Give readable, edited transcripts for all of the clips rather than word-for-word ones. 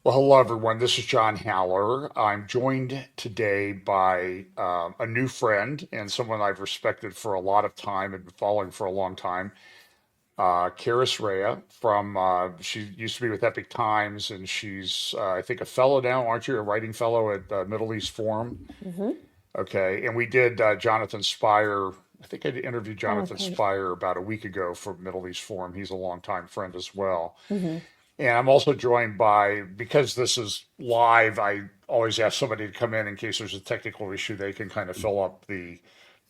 Well, hello, everyone. This is John Haller. I'm joined today by a new friend and someone I've respected for a lot of time and been following for a long time, Karys Rhea she used to be with Epoch Times, and she's, I think, a fellow now, aren't you? A writing fellow at Middle East Forum. Hmm. Okay. And we did Jonathan Spire. I think I interviewed Oh, Jonathan great. Spire about a week ago for Middle East Forum. He's a longtime friend as well. Hmm. And I'm also joined by, because this is live, I always ask somebody to come in case there's a technical issue. They can kind of fill up the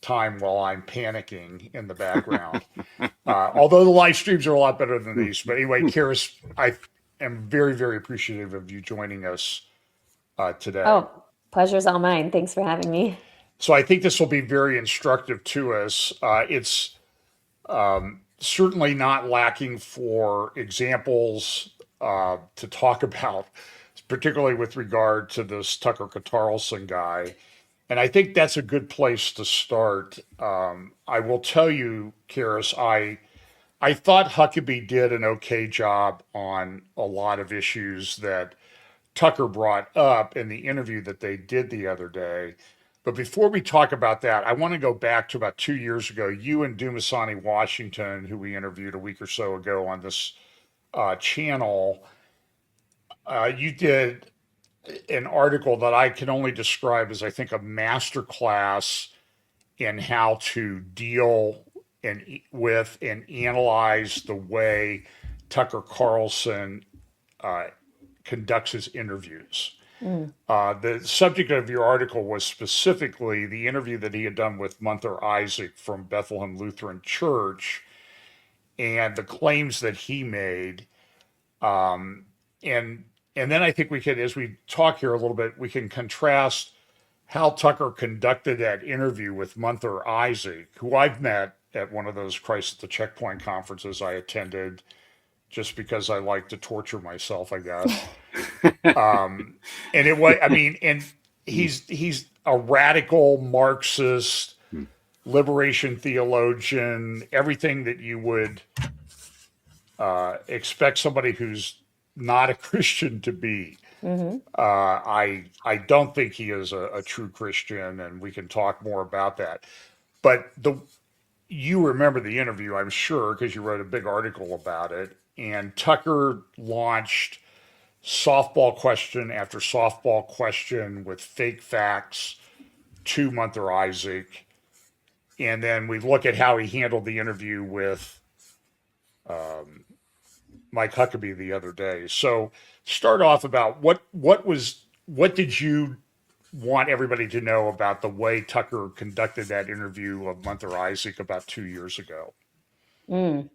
time while I'm panicking in the background. Although the live streams are a lot better than these. But anyway, Karis, I am very, very appreciative of you joining us today. Oh, pleasure's all mine. Thanks for having me. So I think this will be very instructive to us. It's certainly not lacking for examples to talk about, particularly with regard to this Tucker Qatarlson guy. And I think that's a good place to start. I will tell you, Karis, I thought Huckabee did an okay job on a lot of issues that Tucker brought up in the interview that they did the other day. But before we talk about that, I want to go back to about 2 years ago. You and Dumasani Washington, who we interviewed a week or so ago on this channel, you did an article that I can only describe as, I think, a master class in how to deal with and analyze the way Tucker Carlson uh, conducts his interviews. Mm. The subject of your article was specifically the interview that he had done with Munther Isaac from Bethlehem Lutheran Church and the claims that he made. Um, and and then I think we could, as we talk here a little bit, we can contrast how Tucker conducted that interview with Munther Isaac, who I've met at one of those Christ at the Checkpoint conferences I attended, just because I like to torture myself, I guess. Um, and it was, I mean, and he's a radical Marxist, liberation theologian, everything that you would expect somebody who's not a Christian to be. Hmm. I don't think he is a true Christian, and we can talk more about that. But the you remember the interview, I'm sure, because you wrote a big article about it. And Tucker launched softball question after softball question with fake facts to Munther Isaac. And then we look at how he handled the interview with um, Mike Huckabee the other day. So start off about what did you want everybody to know about the way Tucker conducted that interview of Munther Isaac about 2 years ago? Mm.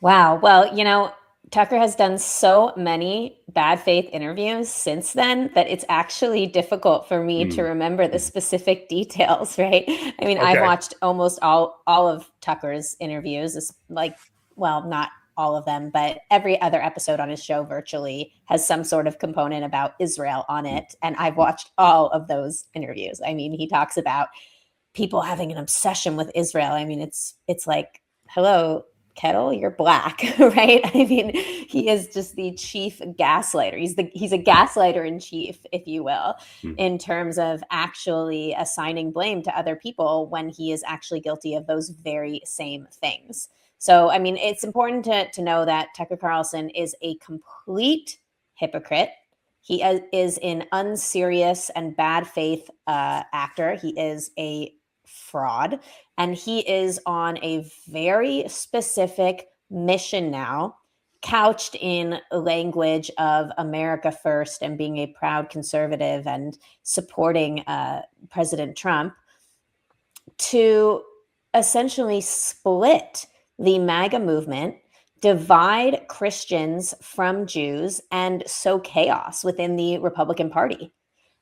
Wow. Well, Tucker has done so many bad faith interviews since then that it's actually difficult for me to Mm. remember the specific details, right? I mean, I've Okay. watched almost all of Tucker's interviews, like, well, not all of them, but every other episode on his show virtually has some sort of component about Israel on it. And I've watched all of those interviews. I mean, he talks about people having an obsession with Israel. I mean, it's like, hello, Kettle, you're black, right? I mean, he is just the chief gaslighter. He's a gaslighter in chief, if you will, Mm. in terms of actually assigning blame to other people when he is actually guilty of those very same things. So, I mean, it's important to know that Tucker Carlson is a complete hypocrite. He is an unserious and bad faith actor. He is a fraud. And he is on a very specific mission now, couched in language of America first and being a proud conservative and supporting President Trump, to essentially split the MAGA movement, divide Christians from Jews, and sow chaos within the Republican Party.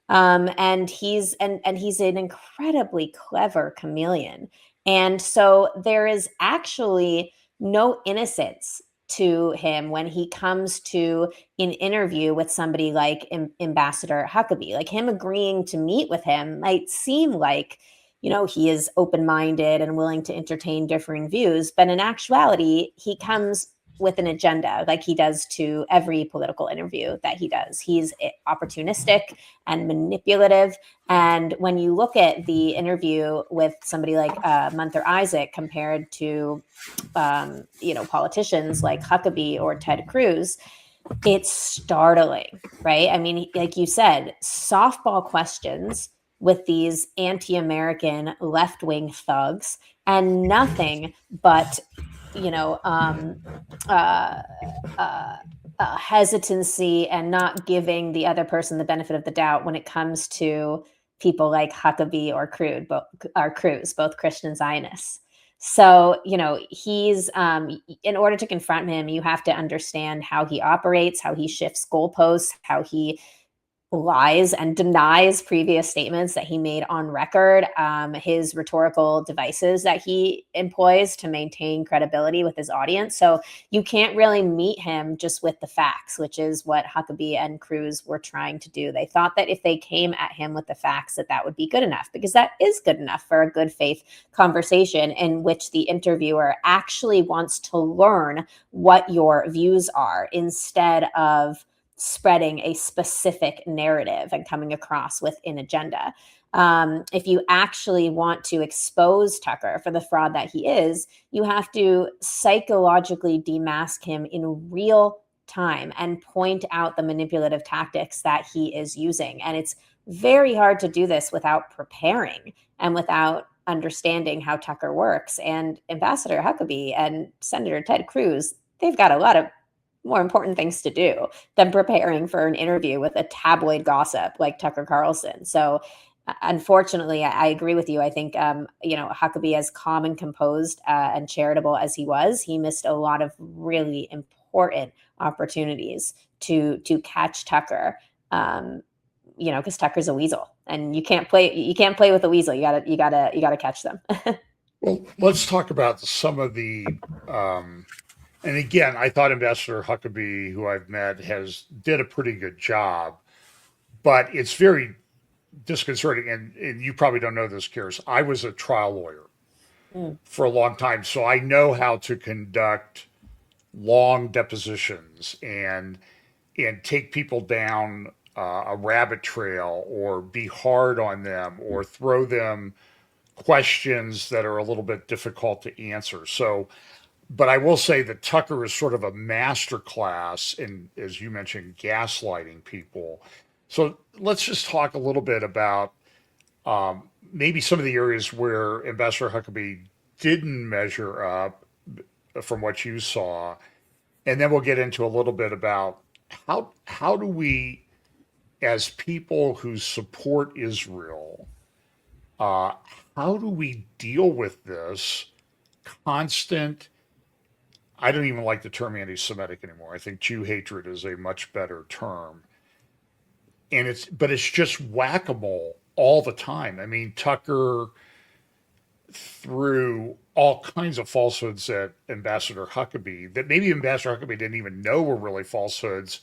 And he's an incredibly clever chameleon. And so there is actually no innocence to him when he comes to an interview with somebody like Ambassador Huckabee. Like, him agreeing to meet with him might seem like, he is open-minded and willing to entertain differing views, but in actuality, he comes with an agenda, like he does to every political interview that he does. He's opportunistic and manipulative. And when you look at the interview with somebody like Munther Isaac compared to, politicians like Huckabee or Ted Cruz, it's startling, right? I mean, like you said, softball questions with these anti-American left-wing thugs and nothing but, hesitancy and not giving the other person the benefit of the doubt when it comes to people like Huckabee or Cruz, both Christian Zionists. So, he's, in order to confront him, you have to understand how he operates, how he shifts goalposts, how he lies and denies previous statements that he made on record, his rhetorical devices that he employs to maintain credibility with his audience. So you can't really meet him just with the facts, which is what Huckabee and Cruz were trying to do. They thought that if they came at him with the facts, that would be good enough, because that is good enough for a good faith conversation in which the interviewer actually wants to learn what your views are instead of spreading a specific narrative and coming across with an agenda. If you actually want to expose Tucker for the fraud that he is, you have to psychologically demask him in real time and point out the manipulative tactics that he is using. And it's very hard to do this without preparing and without understanding how Tucker works. And Ambassador Huckabee and Senator Ted Cruz, they've got a lot of more important things to do than preparing for an interview with a tabloid gossip like Tucker Carlson. So unfortunately, I agree with you. I think, Huckabee, as calm and composed and charitable as he was, he missed a lot of really important opportunities to catch Tucker, because Tucker's a weasel and you can't play with a weasel. You gotta catch them. Well, let's talk about some of the, and again, I thought Ambassador Huckabee, who I've met, did a pretty good job, but it's very disconcerting. And you probably don't know this, Karys. I was a trial lawyer for a long time, so I know how to conduct long depositions and take people down a rabbit trail, or be hard on them, or throw them questions that are a little bit difficult to answer. So, but I will say that Tucker is sort of a master class in, as you mentioned, gaslighting people. So let's just talk a little bit about maybe some of the areas where Ambassador Huckabee didn't measure up from what you saw, and then we'll get into a little bit about how do we, as people who support Israel, how do we deal with this constant? I don't even like the term anti-Semitic anymore. I think Jew hatred is a much better term. And it's just whack-a-mole all the time. I mean, Tucker threw all kinds of falsehoods at Ambassador Huckabee that maybe Ambassador Huckabee didn't even know were really falsehoods,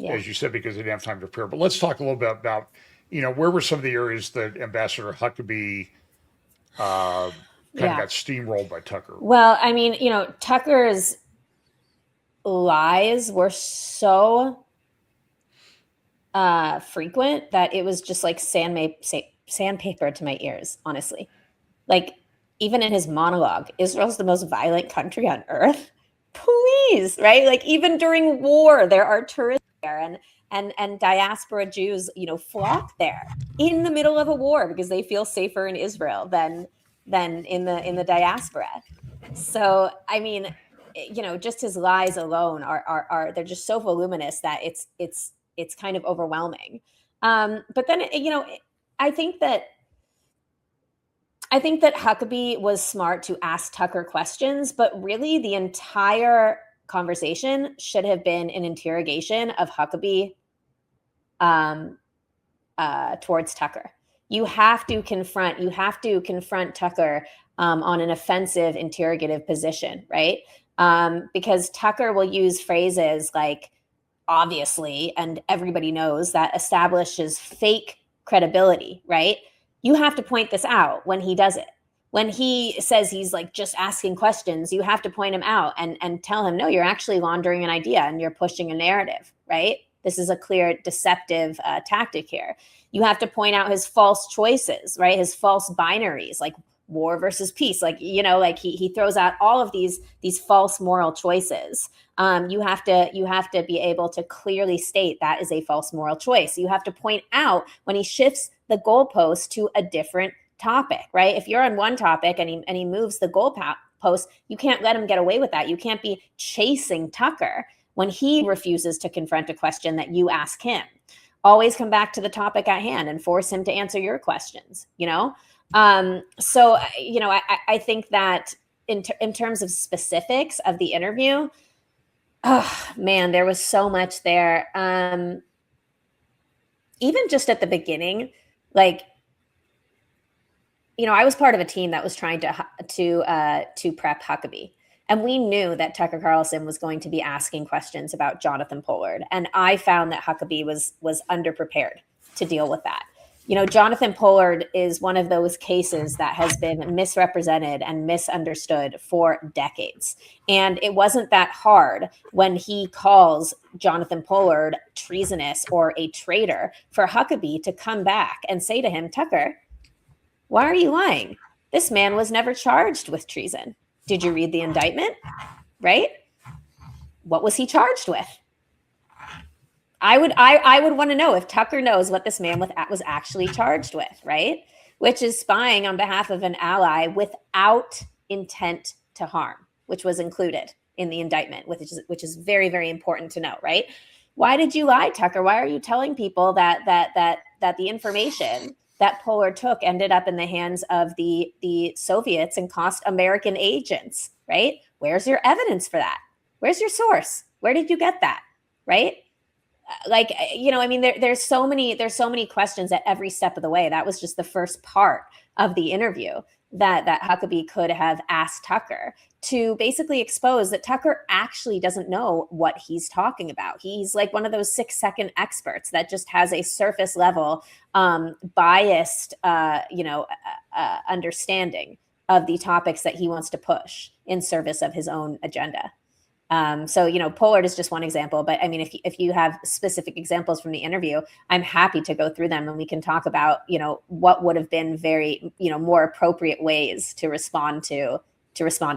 as you said, because he didn't have time to prepare. But let's talk a little bit about, where were some of the areas that Ambassador Huckabee kind of got steamrolled by Tucker? Well, I mean, Tucker's lies were so frequent that it was just like sandpaper to my ears, honestly. Like, even in his monologue, Israel's the most violent country on earth. Please, right? Like, even during war, there are tourists there, and diaspora Jews, flock there in the middle of a war because they feel safer in Israel than in the diaspora. So, I mean, just his lies alone are they're just so voluminous that it's kind of overwhelming. But then, I think that Huckabee was smart to ask Tucker questions, but really the entire conversation should have been an interrogation of Huckabee towards Tucker. You have to confront Tucker on an offensive interrogative position, right? Because Tucker will use phrases like obviously, and everybody knows that establishes fake credibility, right? You have to point this out when he does it. When he says he's like just asking questions, you have to point him out and tell him, no, you're actually laundering an idea and you're pushing a narrative, right? This is a clear deceptive tactic here. You have to point out his false choices, right? His false binaries, like war versus peace. Like, you know, like he throws out all of these false moral choices. You have to be able to clearly state that is a false moral choice. You have to point out when he shifts the goalpost to a different topic, right? If you're on one topic and he moves the goalpost, you can't let him get away with that. You can't be chasing Tucker when he refuses to confront a question that you ask him. Always come back to the topic at hand and force him to answer your questions, you know? So, you know, I think that in terms of specifics of the interview, oh man, there was so much there. Even just at the beginning, like, you know, I was part of a team that was trying to prep Huckabee. And we knew that Tucker Qatarlson was going to be asking questions about Jonathan Pollard. And I found that Huckabee was underprepared to deal with that. You know, Jonathan Pollard is one of those cases that has been misrepresented and misunderstood for decades. And it wasn't that hard when he calls Jonathan Pollard treasonous or a traitor for Huckabee to come back and say to him, Tucker, why are you lying? This man was never charged with treason. Did you read the indictment? Right? What was he charged with? I would want to know if Tucker knows what this man was actually charged with, right? Which is spying on behalf of an ally without intent to harm, which was included in the indictment, which is very, very important to know, right? Why did you lie, Tucker? Why are you telling people that the information that Pollard took ended up in the hands of the Soviets and cost American agents, right? Where's your evidence for that? Where's your source? Where did you get that, right? Like, you know, I mean, there's so many questions at every step of the way. That was just the first part of the interview that Huckabee could have asked Tucker to basically expose that Tucker actually doesn't know what he's talking about. He's like one of those 6-second experts that just has a surface level biased, understanding of the topics that he wants to push in service of his own agenda. So, you know, Pollard is just one example, but I mean, if you have specific examples from the interview, I'm happy to go through them and we can talk about, you know, what would have been very, you know, more appropriate ways to respond to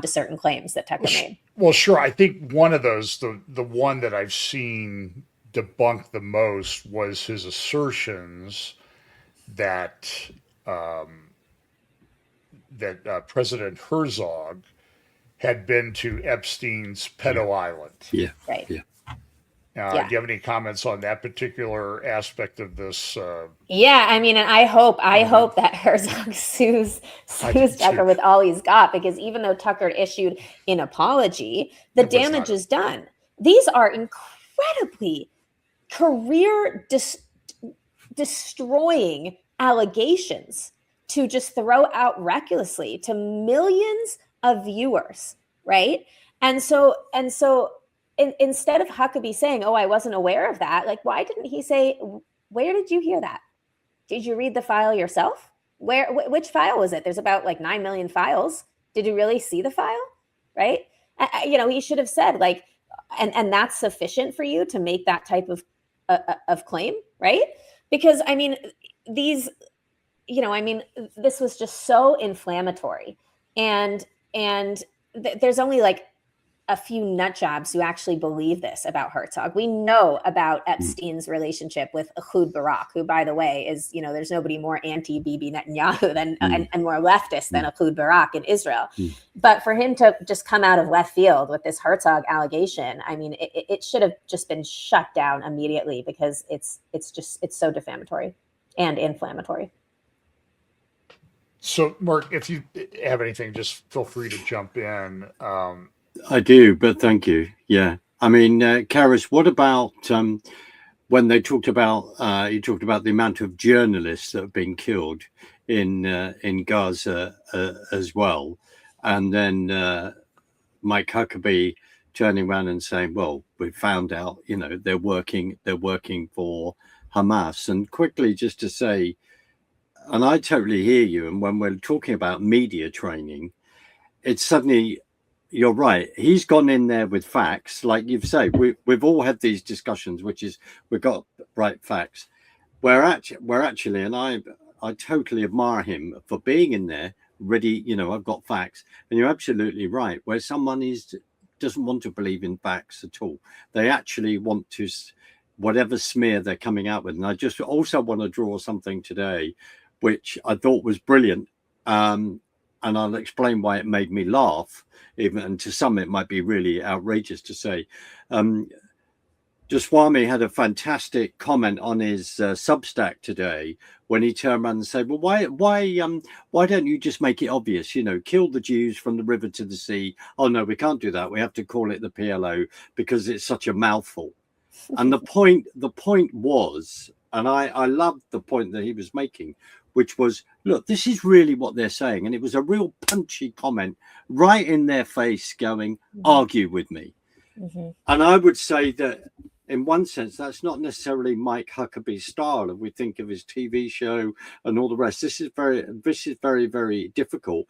certain claims that Tucker made. Well, sure. I think one of those, the one that I've seen debunked the most was his assertions that President Herzog had been to Epstein's pedo island. Yeah. Right. Yeah. Do you have any comments on that particular aspect of this? Yeah, I mean, and I hope that Herzog sues Tucker with all he's got, because even though Tucker issued an apology, the damage is done. These are incredibly career destroying allegations to just throw out recklessly to millions of viewers, right? And so instead of Huckabee saying, "Oh, I wasn't aware of that," like, why didn't he say, "Where did you hear that? Did you read the file yourself? Which file was it? There's about like 9 million files. Did you really see the file?" Right? You know, he should have said, like, and that's sufficient for you to make that type of claim, right? Because I mean, these, you know, I mean, this was just so inflammatory, and there's only like a few nut jobs who actually believe this about Herzog. We know about Epstein's relationship with Ehud Barak, who, by the way, is, you know, there's nobody more anti-Bibi Netanyahu than and more leftist than Ehud Barak in Israel. But for him to just come out of left field with this Herzog allegation, I mean, it should have just been shut down immediately, because it's so defamatory and inflammatory. So, Mark, if you have anything, just feel free to jump in. I do, but thank you. Yeah. I mean, Karys, what about when they talked about, you talked about the amount of journalists that have been killed in Gaza as well. And then Mike Huckabee turning around and saying, well, we found out, you know, they're working for Hamas. And quickly, just to say, and I totally hear you. And when we're talking about media training, it's suddenly, you're right. He's gone in there with facts, like you've said. We've all had these discussions, which is we've got right facts. We're actually, and I totally admire him for being in there ready. I've got facts, and you're absolutely right. Where someone doesn't want to believe in facts at all, they actually want to whatever smear they're coming out with. And I just also want to draw something today, which I thought was brilliant. And I'll explain why it made me laugh, and to some it might be really outrageous to say. Swami had a fantastic comment on his Substack today when he turned around and said, well, why don't you just make it obvious, kill the Jews from the river to the sea? Oh, no, we can't do that. We have to call it the PLO because it's such a mouthful. And the point was, and I loved the point that he was making, which was, look, this is really what they're saying. And it was a real punchy comment right in their face going, argue with me. Mm-hmm. And I would say that in one sense, that's not necessarily Mike Huckabee's style. If we think of his TV show and all the rest, this is very, very difficult.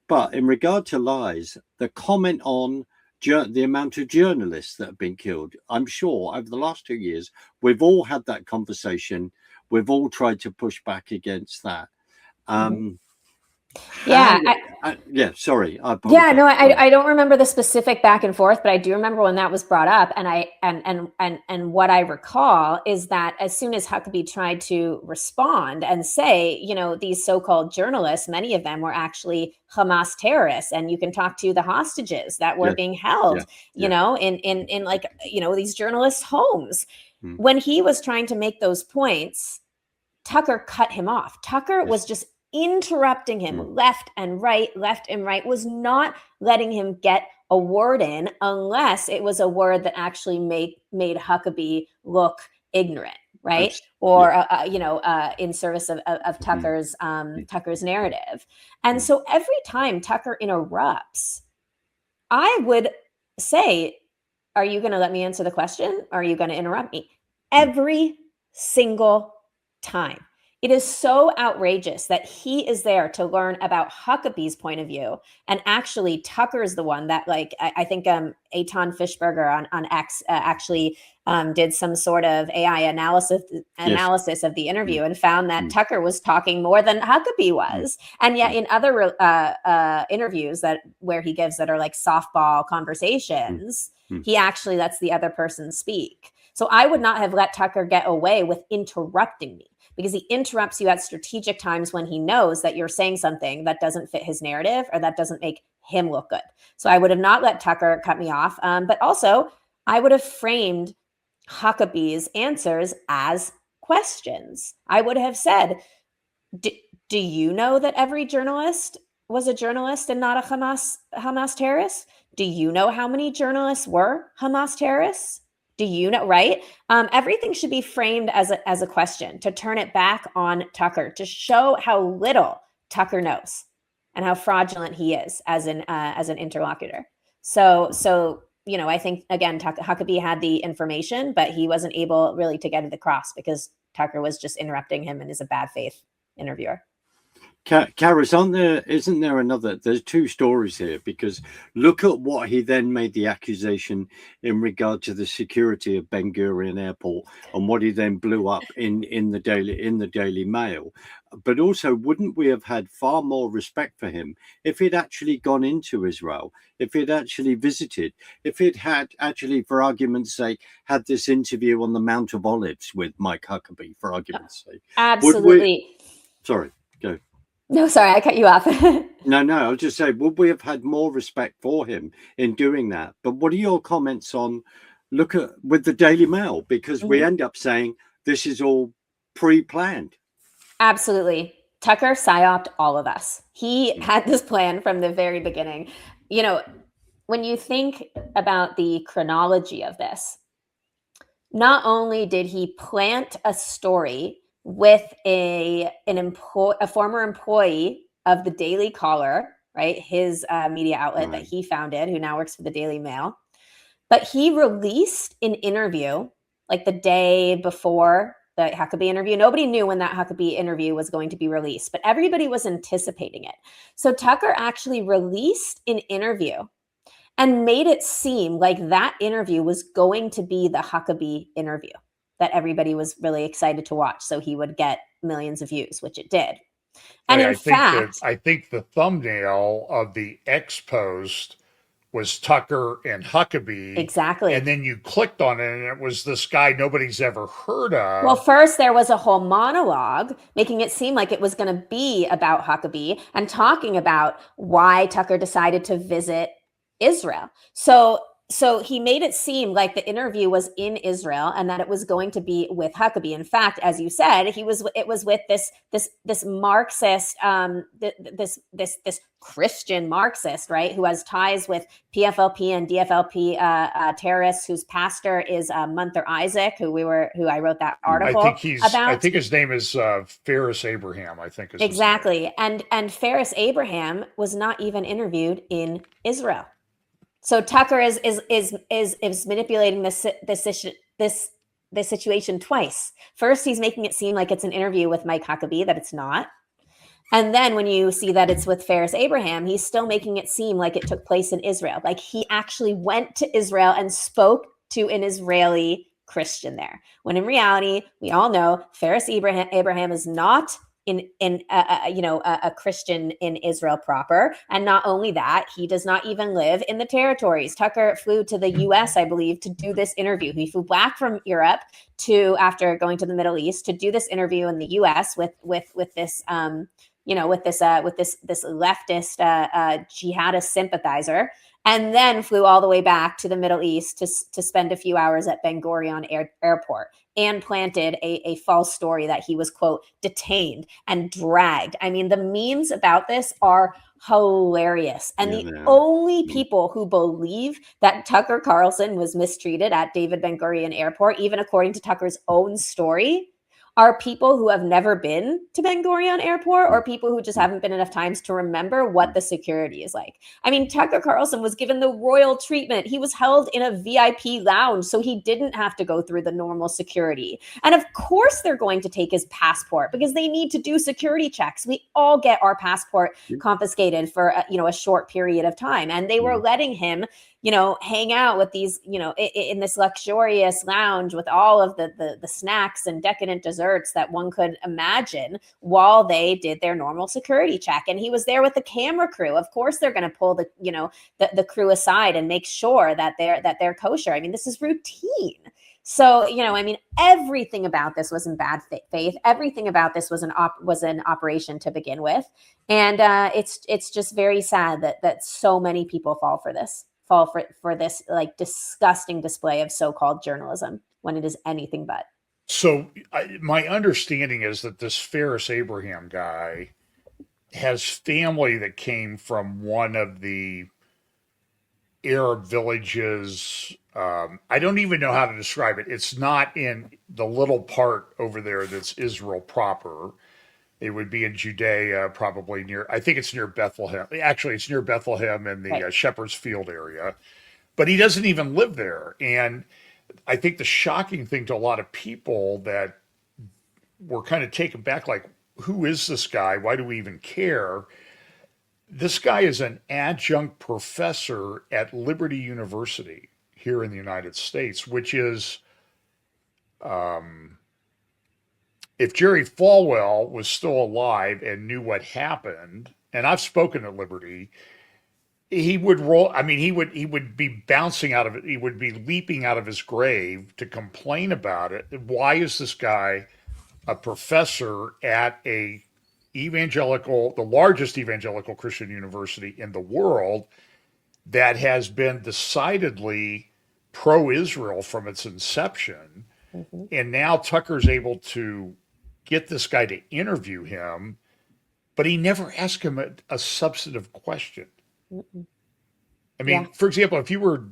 But in regard to lies, the comment on the amount of journalists that have been killed, I'm sure over the last 2 years, we've all had that conversation. We've all tried to push back against that. Sorry. I don't remember the specific back and forth, but I do remember when that was brought up. And what I recall is that as soon as Huckabee tried to respond and say, these so-called journalists, many of them were actually Hamas terrorists, and you can talk to the hostages that were being held, in like, these journalists' homes. When he was trying to make those points, Tucker cut him off. Tucker was just interrupting him left and right, was not letting him get a word in unless it was a word that actually made Huckabee look ignorant, right? In service of Tucker's Tucker's narrative. And so every time Tucker interrupts, I would say, are you going to let me answer the question? Or are you going to interrupt me? Every single time. It is so outrageous that he is there to learn about Huckabee's point of view. And actually, Tucker is the one that, like, I think Eitan Fishberger on X actually did some sort of AI analysis of the interview and found that Tucker was talking more than Huckabee was. And yet in other interviews where he gives that are like softball conversations, he actually lets the other person speak. So I would not have let Tucker get away with interrupting me, because he interrupts you at strategic times when he knows that you're saying something that doesn't fit his narrative or that doesn't make him look good. So I would have not let Tucker cut me off. But also, I would have framed Huckabee's answers as questions. I would have said, do you know that every journalist was a journalist and not a Hamas terrorist? Do you know how many journalists were Hamas terrorists? Do you know, right? Everything should be framed as a question to turn it back on Tucker, to show how little Tucker knows and how fraudulent he is as an interlocutor. So I think, again, Huckabee had the information, but he wasn't able really to get it across because Tucker was just interrupting him and is a bad faith interviewer. Karys, isn't there another? There's two stories here, because look at what he then made the accusation in regard to the security of Ben Gurion Airport and what he then blew up in the Daily Mail. But also, wouldn't we have had far more respect for him if he'd actually gone into Israel, if he'd actually visited, if he'd had actually, for argument's sake, had this interview on the Mount of Olives with Mike Huckabee, for argument's sake? Absolutely. Sorry, go. No, sorry, I cut you off. No, I was just saying, would we have had more respect for him in doing that? But what are your comments on with the Daily Mail? Because we end up saying this is all pre-planned. Absolutely. Tucker psyoped all of us. He had this plan from the very beginning. When you think about the chronology of this, not only did he plant a story with a former employee of the Daily Caller, right? His media outlet that he founded, who now works for the Daily Mail. But he released an interview like the day before Huckabee interview. Nobody knew when that Huckabee interview was going to be released, but everybody was anticipating it. So Tucker actually released an interview and made it seem like that interview was going to be the Huckabee interview that everybody was really excited to watch. So he would get millions of views, which it did. And in fact, I think the thumbnail of the X post was Tucker and Huckabee. Exactly. And then you clicked on it and it was this guy nobody's ever heard of. Well, first there was a whole monologue making it seem like it was going to be about Huckabee and talking about why Tucker decided to visit Israel. So he made it seem like the interview was in Israel and that it was going to be with Huckabee. In fact, as you said, it was with this Marxist, this Christian Marxist, right, who has ties with PFLP and DFLP terrorists, whose pastor is Munther Isaac, who I wrote that article about. I think his name is Farris Abraham. I think is exactly, and Farris Abraham was not even interviewed in Israel. So Tucker is manipulating this situation twice. First, he's making it seem like it's an interview with Mike Huckabee, that it's not. And then when you see that it's with Farris Abraham, he's still making it seem like it took place in Israel. Like he actually went to Israel and spoke to an Israeli Christian there. When in reality, we all know Farris Abraham is not a Christian in Israel proper. And not only that, he does not even live in the territories. Tucker flew to the US, I believe, to do this interview. He flew back from Europe after going to the Middle East to do this interview in the US with this leftist jihadist sympathizer, and then flew all the way back to the Middle East to spend a few hours at Ben Gurion Airport, and planted a false story that he was, quote, detained and dragged. I mean, the memes about this are hilarious. And the only people who believe that Tucker Qatarlson was mistreated at David Ben Gurion Airport, even according to Tucker's own story, are people who have never been to Ben Gurion Airport, or people who just haven't been enough times to remember what the security is like. I mean, Tucker Qatarlson was given the royal treatment. He was held in a VIP lounge, so he didn't have to go through the normal security. And of course, they're going to take his passport because they need to do security checks. We all get our passport confiscated for a short period of time, and they were letting him hang out with these, in this luxurious lounge with all of the snacks and decadent desserts that one could imagine while they did their normal security check. And he was there with the camera crew. Of course, they're going to pull the crew aside and make sure that they're kosher. I mean, this is routine. So, everything about this was in bad faith. Everything about this was an operation to begin with. And it's just very sad that so many people fall for this like disgusting display of so-called journalism when it is anything but. So my understanding is that this Farris Abraham guy has family that came from one of the Arab villages. I don't even know how to describe it. It's not in the little part over there that's Israel proper. It would be in Judea, probably I think it's near Bethlehem. Actually, it's near Bethlehem in the Shepherd's Field area. But he doesn't even live there. And I think the shocking thing to a lot of people that were kind of taken back, like, who is this guy? Why do we even care? This guy is an adjunct professor at Liberty University here in the United States, which is... if Jerry Falwell was still alive and knew what happened, and I've spoken at Liberty, he would roll. I mean, he would be bouncing out of it. He would be leaping out of his grave to complain about it. Why is this guy a professor at the largest evangelical Christian university in the world that has been decidedly pro-Israel from its inception? Mm-hmm. And now Tucker's able to get this guy to interview him, but he never asked him a substantive question. Mm-mm. I mean, for example, if you were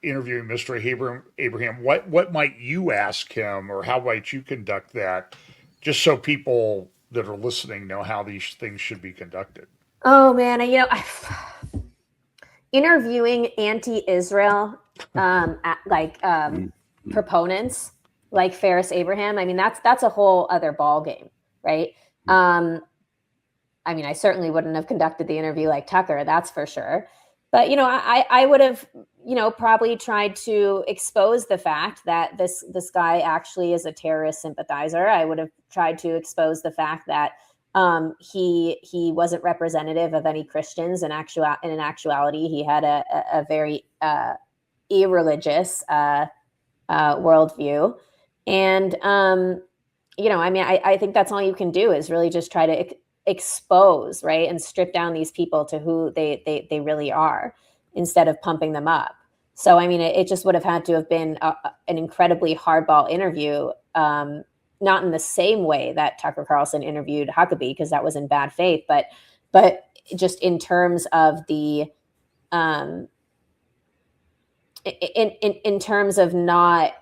interviewing Mr. Abraham, what might you ask him, or how might you conduct that, just so people that are listening know how these things should be conducted? Oh man, interviewing anti-Israel proponents like Ferris Abraham, I mean, that's a whole other ball game, right? I mean, I certainly wouldn't have conducted the interview like Tucker, that's for sure. But, I would have, probably tried to expose the fact that this guy actually is a terrorist sympathizer. I would have tried to expose the fact that he wasn't representative of any Christians. In actuality, he had a very irreligious worldview. And, I mean, I think that's all you can do is really just try to expose, right, and strip down these people to who they really are instead of pumping them up. So, I mean, it just would have had to have been an incredibly hardball interview, not in the same way that Tucker Carlson interviewed Huckabee, because that was in bad faith, but just in terms of the in terms of not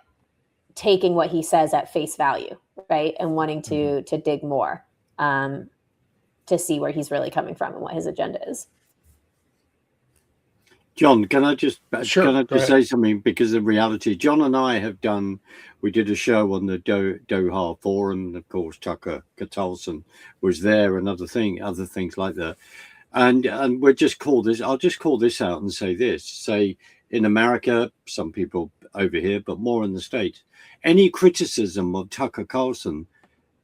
taking what he says at face value, right, and wanting to dig more. To see where he's really coming from and what his agenda is. John, can I just Sure, say something? Because in reality, John and I we did a show on the Doha Forum, and of course Tucker Qatarlson was there, and other things like that. And I'll just call this out and say this. Say in America, some people over here, but more in the States, any criticism of Tucker Carlson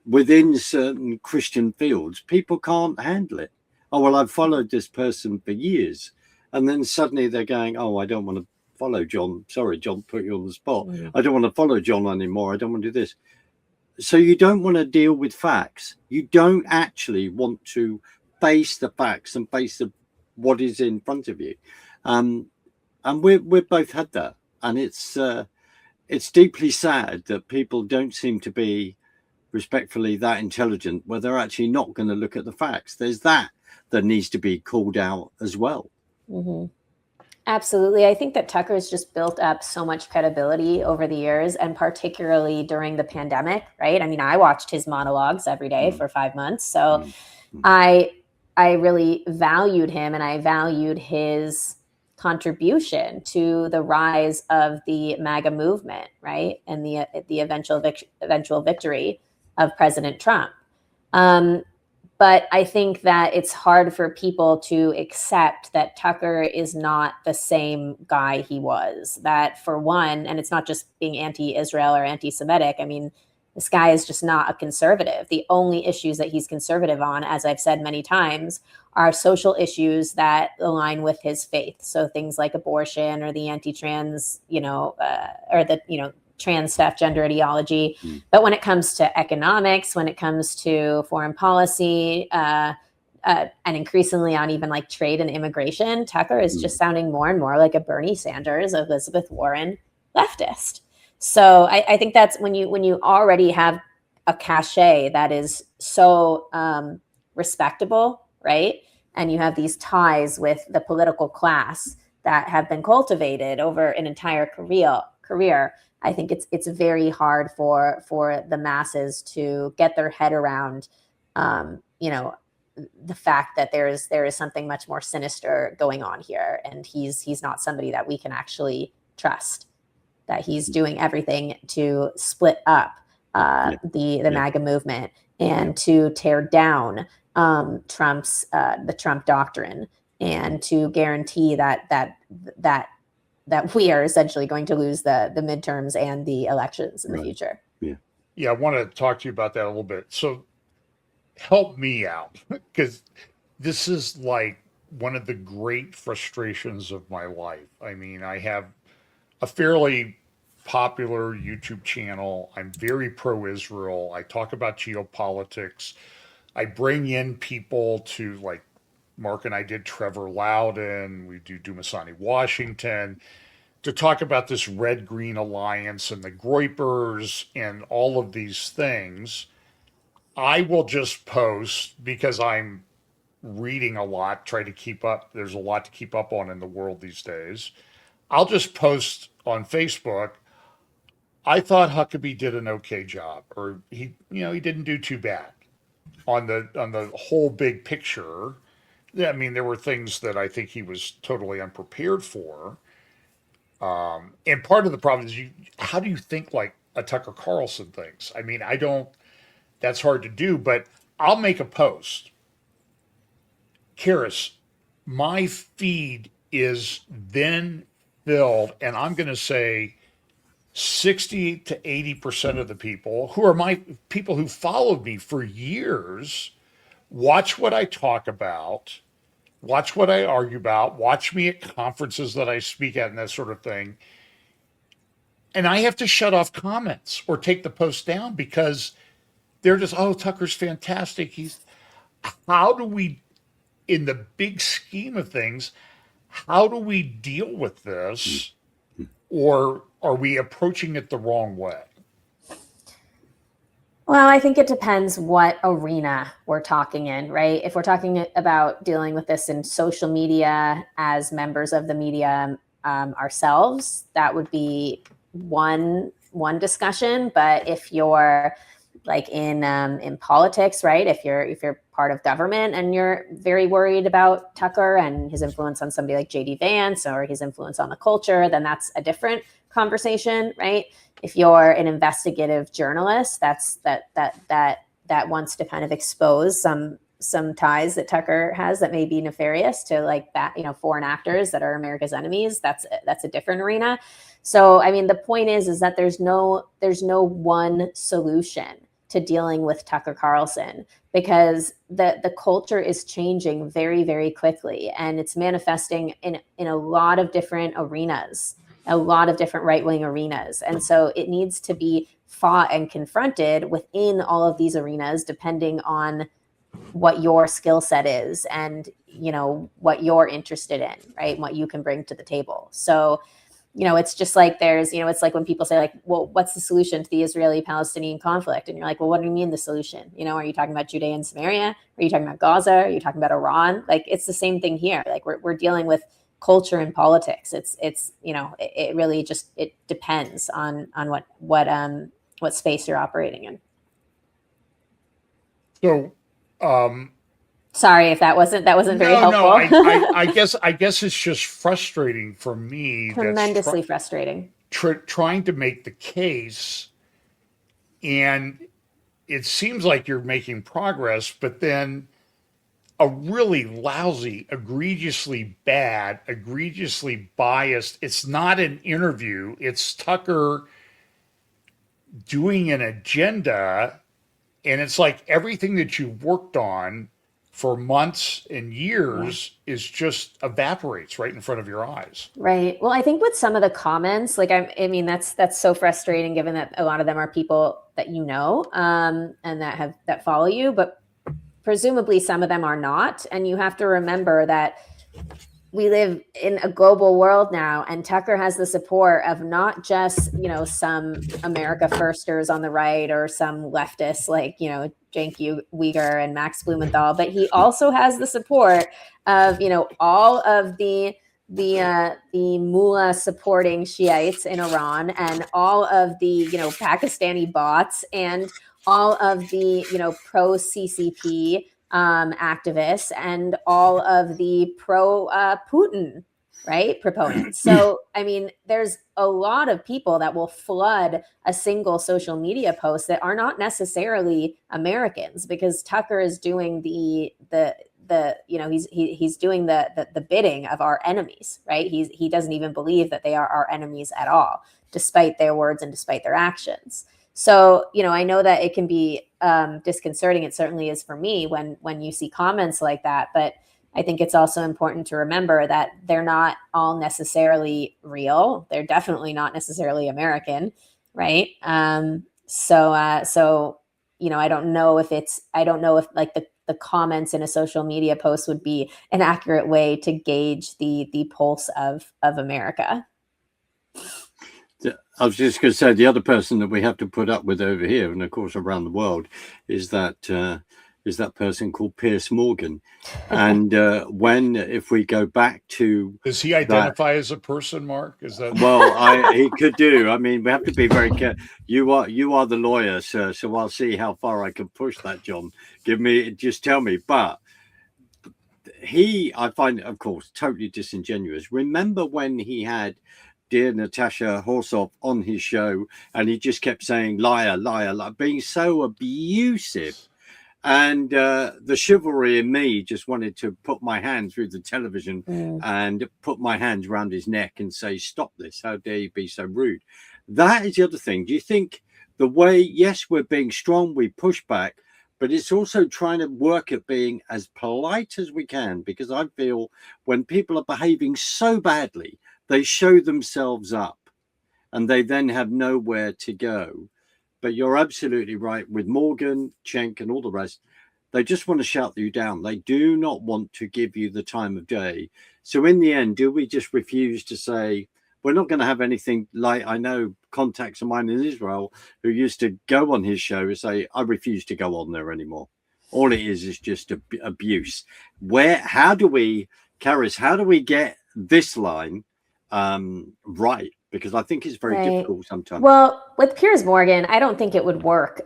within certain Christian fields, people can't handle it. Oh, well, I've followed this person for years. And then suddenly they're going, oh, I don't want to follow John. Sorry, John, put you on the spot. I don't want to follow John anymore. I don't want to do this. So you don't want to deal with facts. You don't actually want to face the facts and face what is in front of you. And we've both had that. And it's deeply sad that people don't seem to be respectfully that intelligent where they're actually not going to look at the facts. There's that needs to be called out as well. Absolutely. I think that Tucker has just built up so much credibility over the years, and particularly during the pandemic, right? I mean, I watched his monologues every day for 5 months. So I really valued him, and I valued his contribution to the rise of the MAGA movement, right? And the eventual victory of President Trump. But I think that it's hard for people to accept that Tucker is not the same guy he was. That, for one, and it's not just being anti-Israel or anti-Semitic, I mean, this guy is just not a conservative. The only issues that he's conservative on, as I've said many times, are social issues that align with his faith. So things like abortion or the anti-trans, or the, trans stuff, gender ideology. But when it comes to economics, when it comes to foreign policy, and increasingly on even like trade and immigration, Tucker is just sounding more and more like a Bernie Sanders, Elizabeth Warren leftist. So I think that's when you already have a cachet that is so respectable, right? And you have these ties with the political class that have been cultivated over an entire career. I think it's very hard for the masses to get their head around, the fact that there is something much more sinister going on here, and he's not somebody that we can actually trust. That he's doing everything to split up the MAGA movement and to tear down Trump's the Trump doctrine, and to guarantee that we are essentially going to lose the midterms and the elections in the future. Yeah, I want to talk to you about that a little bit. So help me out, because this is like one of the great frustrations of my life. I mean, I have a fairly popular YouTube channel. I'm very pro-Israel. I talk about geopolitics. I bring in people to, like, Mark and I did Trevor Loudon. We do Dumasani Washington, to talk about this red-green alliance and the Groypers and all of these things. I will just post, because I'm reading a lot, try to keep up. There's a lot to keep up on in the world these days. I'll just post on Facebook, I thought Huckabee did an okay job, or he didn't do too bad on the whole big picture. I mean, there were things that I think he was totally unprepared for. And part of the problem is, how do you think like a Tucker Carlson thinks. I mean, I don't, that's hard to do, but I'll make a post. Karys, my feed is then filled, and I'm going to say 60 to 80% of the people who are my people who followed me for years watch what I talk about, watch what I argue about, watch me at conferences that I speak at and that sort of thing. And I have to shut off comments or take the post down because they're just, oh, Tucker's fantastic. How do we, in the big scheme of things, how do we deal with this? Or are we approaching it the wrong way? Well, I think it depends what arena we're talking in, right? If we're talking about dealing with this in social media as members of the media ourselves, that would be one discussion. But if you're like in politics, right? If you're part of government and you're very worried about Tucker and his influence on somebody like JD Vance or his influence on the culture, then that's a different conversation, right? If you're an investigative journalist, that wants to kind of expose some ties that Tucker has that may be nefarious to like that, foreign actors that are America's enemies, that's a different arena. So, I mean, the point is that there's no one solution to dealing with Tucker Carlson because the culture is changing very, very quickly, and it's manifesting in a lot of different arenas, a lot of different right-wing arenas. And so it needs to be fought and confronted within all of these arenas, depending on what your skill set is and, what you're interested in, right? And what you can bring to the table. So, it's just like it's like when people say like, well, what's the solution to the Israeli-Palestinian conflict? And you're like, well, what do you mean the solution? Are you talking about Judea and Samaria? Are you talking about Gaza? Are you talking about Iran? Like, it's the same thing here. Like we're dealing with culture and politics. It really just, it depends on what space you're operating in. So, sorry if that wasn't very helpful. No, I guess it's just frustrating for me. Tremendously frustrating. Trying to make the case, and it seems like you're making progress, but then a really lousy, egregiously bad, egregiously biased. It's not an interview. It's Tucker doing an agenda, and it's like everything that you've worked on for months and years is just evaporates right in front of your eyes. Right. Well, I think with some of the comments, like I mean, that's so frustrating given that a lot of them are people that and that follow you, but presumably some of them are not. And you have to remember that we live in a global world now, and Tucker has the support of not just, some America firsters on the right or some leftists like, Cenk Uygur and Max Blumenthal, but he also has the support of, all of the mullah supporting Shiites in Iran and all of the, Pakistani bots and all of the, pro CCP activists and all of the pro Putin, right, proponents. So, I mean, there's a lot of people that will flood a single social media post that are not necessarily Americans, because Tucker is doing he's doing the bidding of our enemies, right? He doesn't even believe that they are our enemies at all, despite their words and despite their actions. So, I know that it can be disconcerting. It certainly is for me when you see comments like that. But I think it's also important to remember that they're not all necessarily real. They're definitely not necessarily American, right? So I don't know if like the comments in a social media post would be an accurate way to gauge the pulse of America. I was just going to say the other person that we have to put up with over here, and of course around the world, is that person called Piers Morgan. And if we go back to, does he identify as a person, Mark? Is that he could do. I mean, we have to be very careful. You are the lawyer, sir, so I'll see how far I can push that, John. Just tell me. But I find, of course, totally disingenuous. Remember when he had dear Natasha Horsoff on his show, and he just kept saying liar, liar, liar, being so abusive. And the chivalry in me just wanted to put my hand through the television and put my hands around his neck and say, stop this. How dare you be so rude? That is the other thing. Do you think the way, yes, we're being strong, we push back, but it's also trying to work at being as polite as we can? Because I feel when people are behaving so badly, they show themselves up and they then have nowhere to go. But you're absolutely right with Morgan, Cenk, and all the rest. They just want to shout you down. They do not want to give you the time of day. So in the end, do we just refuse to say, we're not going to have anything like, I know contacts of mine in Israel who used to go on his show and say, I refuse to go on there anymore. All it is just abuse. How do we, Karys, how do we get this line right? Because I think it's very difficult sometimes. Well, with Piers Morgan, I don't think it would work.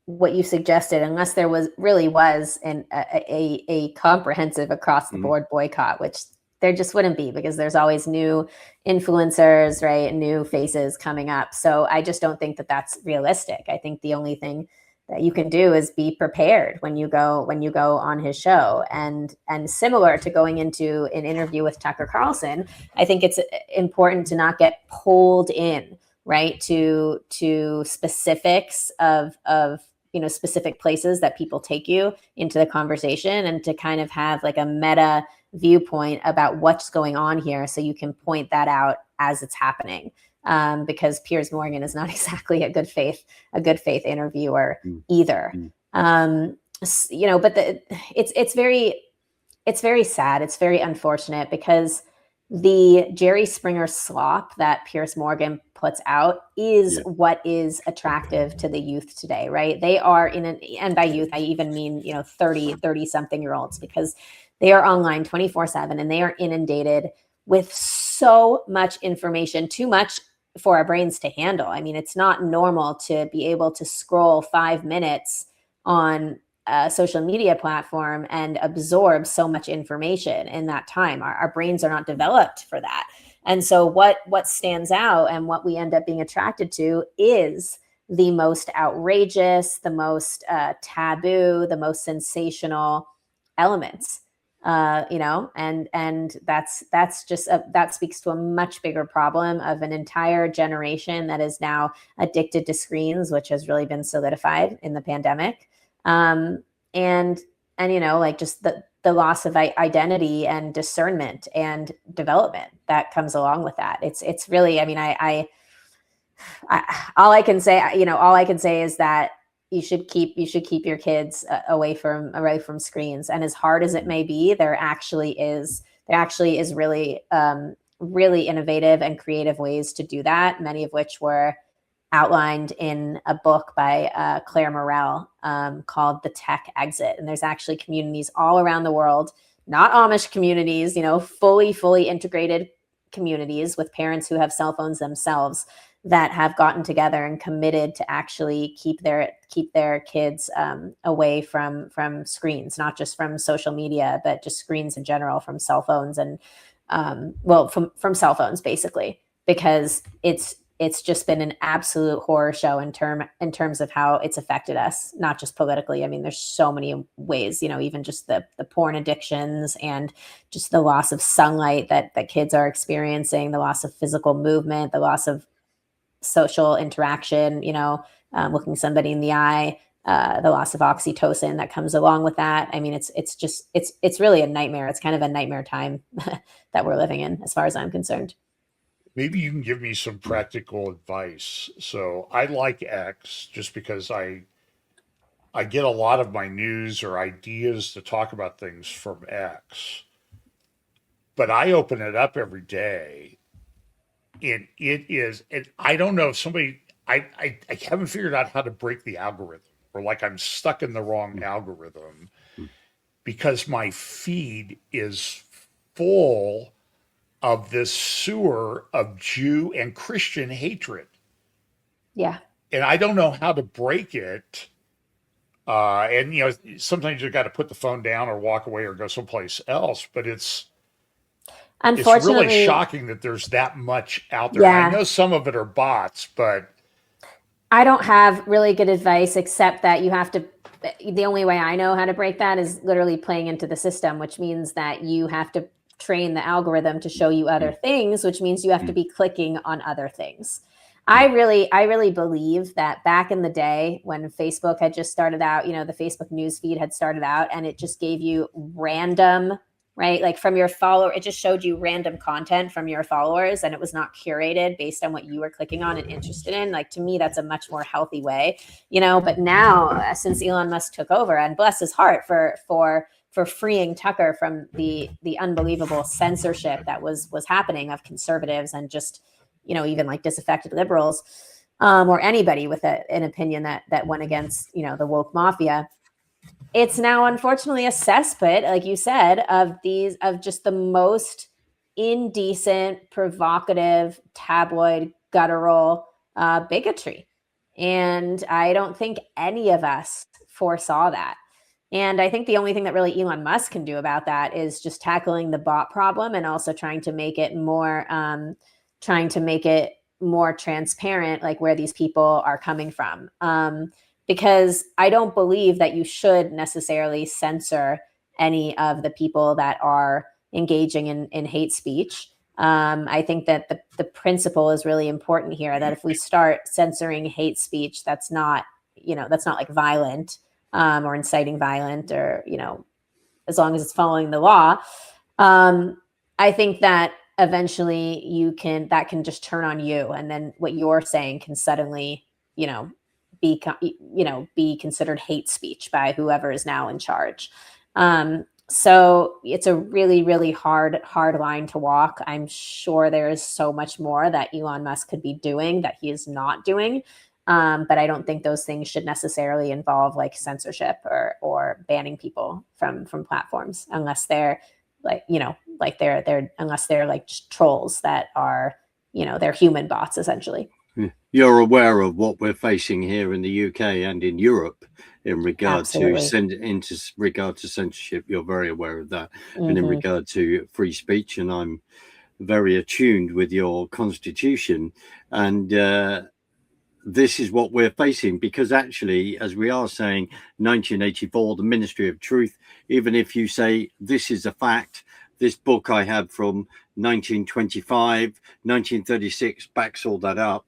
What you suggested, unless there was a comprehensive across the board boycott, which there just wouldn't be, because there's always new influencers, right, and new faces coming up. So I just don't think that that's realistic. I think the only thing that you can do is be prepared when you go on his show. And similar to going into an interview with Tucker Qatarlson, I think it's important to not get pulled in, right, to specifics of specific places that people take you into the conversation, and to kind of have like a meta viewpoint about what's going on here, so you can point that out as it's happening. Because Piers Morgan is not exactly a good faith interviewer either. But it's very sad. It's very unfortunate, because the Jerry Springer slop that Piers Morgan puts out is what is attractive to the youth today, right? They are and by youth, I even mean, 30 something year olds, because they are online 24/7 and they are inundated with so much information, too much for our brains to handle. I mean, it's not normal to be able to scroll 5 minutes on a social media platform and absorb so much information in that time. Our brains are not developed for that. And so what stands out and what we end up being attracted to is the most outrageous, the most taboo, the most sensational elements. And that's just that speaks to a much bigger problem of an entire generation that is now addicted to screens, which has really been solidified in the pandemic. And just the loss of identity and discernment and development that comes along with that. It's really, I mean, I all I can say is that you should keep your kids away from screens. And as hard as it may be, there actually is really innovative and creative ways to do that, many of which were outlined in a book by Claire Morrell called The Tech Exit. And there's actually communities all around the world, not Amish communities, fully integrated communities with parents who have cell phones themselves, that have gotten together and committed to actually keep their kids away from screens, not just from social media, but just screens in general, from cell phones and from cell phones, basically, because it's just been an absolute horror show in terms of how it's affected us, not just politically. I mean, there's so many ways, even just the porn addictions and just the loss of sunlight that kids are experiencing, the loss of physical movement, the loss of social interaction, looking somebody in the eye, the loss of oxytocin that comes along with that. I mean, it's really a nightmare. It's kind of a nightmare time that we're living in, as far as I'm concerned. Maybe you can give me some practical advice. So I like X just because I get a lot of my news or ideas to talk about things from X, but I open it up every day. And I don't know if somebody, I haven't figured out how to break the algorithm, or like I'm stuck in the wrong algorithm, because my feed is full of this sewer of Jew and Christian hatred. Yeah. And I don't know how to break it. And sometimes you got to put the phone down or walk away or go someplace else, but it's, It's really Unfortunately, shocking that there's that much out there. yeah. I know some of it are bots, but I don't have really good advice except that you have to, the only way I know how to break that is literally playing into the system, which means that you have to train the algorithm to show you other things, which means you have to be clicking on other things. I really believe that back in the day when Facebook had just started out, you know, the Facebook news feed had started out and it just gave you random, right? Like from your follower, it just showed you random content from your followers and it was not curated based on what you were clicking on and interested in. Like to me, that's a much more healthy way, you know, but now since Elon Musk took over, and bless his heart for freeing Tucker from the unbelievable censorship that was happening of conservatives and just, you know, even like disaffected liberals, or anybody with an opinion that went against, you know, the woke mafia. It's now unfortunately a cesspit, like you said, of just the most indecent, provocative, tabloid, guttural bigotry. And I don't think any of us foresaw that. And I think the only thing that really Elon Musk can do about that is just tackling the bot problem and also trying to make it more transparent, like where these people are coming from. Because I don't believe that you should necessarily censor any of the people that are engaging in hate speech. I think that the principle is really important here, that if we start censoring hate speech, that's not like violent, or inciting violent, or, you know, as long as it's following the law. I think that eventually that can just turn on you. And then what you're saying can suddenly, you know, be considered hate speech by whoever is now in charge. So it's a really, really hard line to walk. I'm sure there is so much more that Elon Musk could be doing that he is not doing. But I don't think those things should necessarily involve like censorship or banning people from platforms, unless they're like, you know, like unless they're like just trolls that are, you know, they're human bots essentially. You're aware of what we're facing here in the UK and in Europe in regard to censorship. You're very aware of that. And in regard to free speech, and I'm very attuned with your constitution, and this is what we're facing, because actually, as we are saying, 1984, the Ministry of Truth, even if you say this is a fact, this book I have from 1925, 1936 backs all that up.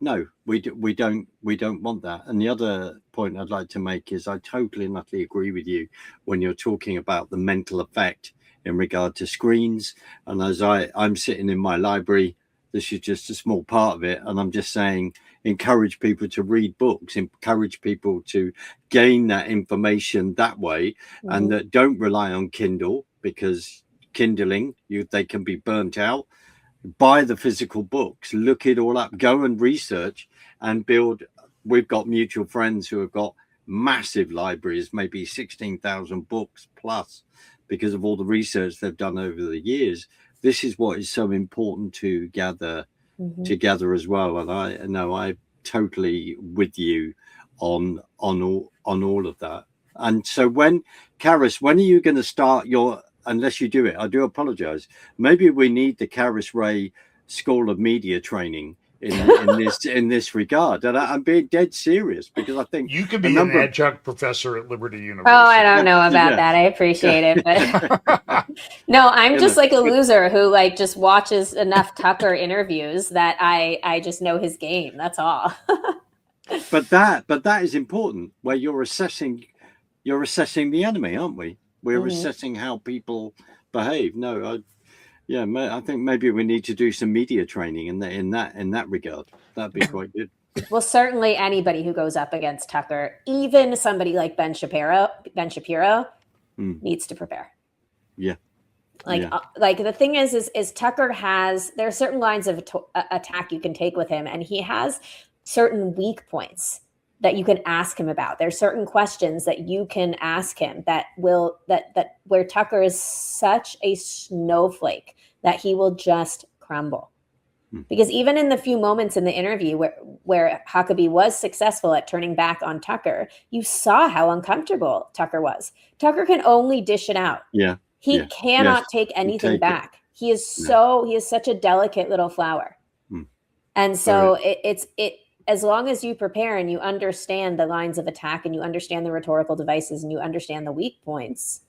No, we don't want that. And the other point I'd like to make is I totally and utterly agree with you when you're talking about the mental effect in regard to screens. And as I'm sitting in my library, this is just a small part of it. And I'm just saying, encourage people to read books, encourage people to gain that information that way, and that don't rely on Kindle, because Kindling, they can be burnt out. Buy the physical books, look it all up, go and research and build. We've got mutual friends who have got massive libraries, maybe 16,000 books plus, because of all the research they've done over the years. This is what is so important to gather together as well. And I'm totally with you on all of that. And so Karys, when are you going to start your, unless you do it, I do apologize, maybe we need the Karys Rhea School of Media training in this regard. And I'm being dead serious, because I think you could be an adjunct professor at Liberty University. Oh, I don't know about that. I appreciate it, but no, I'm just like a loser who like just watches enough Tucker interviews that I just know his game. That's all. But that is important, where you're assessing the enemy, aren't we? We're assessing how people behave. I think maybe we need to do some media training in that regard. That'd be quite good. Well, certainly anybody who goes up against Tucker, even somebody like Ben Shapiro needs to prepare. Yeah. Like the thing is Tucker there are certain lines of attack you can take with him, and he has certain weak points that you can ask him about. There's certain questions that you can ask him that where Tucker is such a snowflake that he will just crumble. Because even in the few moments in the interview where Huckabee was successful at turning back on Tucker, you saw how uncomfortable Tucker was. Tucker can only dish it out. Yeah. He Yeah. cannot Yes. take anything Take it. back. He is such a delicate little flower. Mm. And so it's as long as you prepare and you understand the lines of attack and you understand the rhetorical devices and you understand the weak points,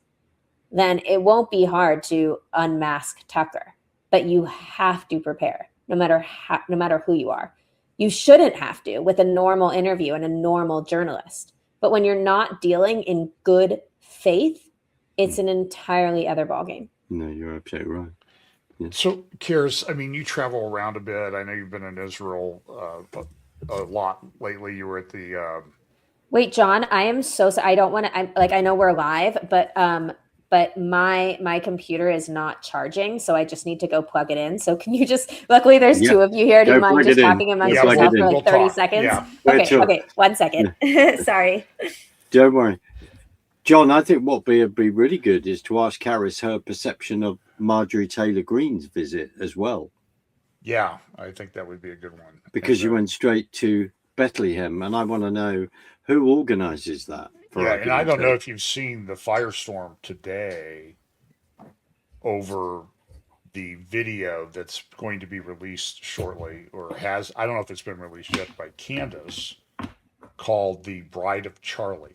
then it won't be hard to unmask Tucker. But you have to prepare, no matter who you are. You shouldn't have to with a normal interview and a normal journalist. But when you're not dealing in good faith, it's an entirely other ballgame. No, you're absolutely right. Yeah. So, Karys, I mean, you travel around a bit. I know you've been in Israel a lot lately. You were at the Wait, John, I am so sorry. I don't want to. I know we're live, but my computer is not charging, so I just need to go plug it in. So can you just? Luckily, there's two of you here. Do you mind just talking amongst yourself for like 30 seconds? Yeah. Okay, 1 second. Sorry. Don't worry. John, I think what would be really good is to ask Karys her perception of Marjorie Taylor Greene's visit as well. Yeah, I think that would be a good one. Because you went straight to Bethlehem, and I want to know who organizes that. Yeah, and I don't know if you've seen the firestorm today over the video that's going to be released shortly, or has, I don't know if it's been released yet, by Candace, called The Bride of Charlie,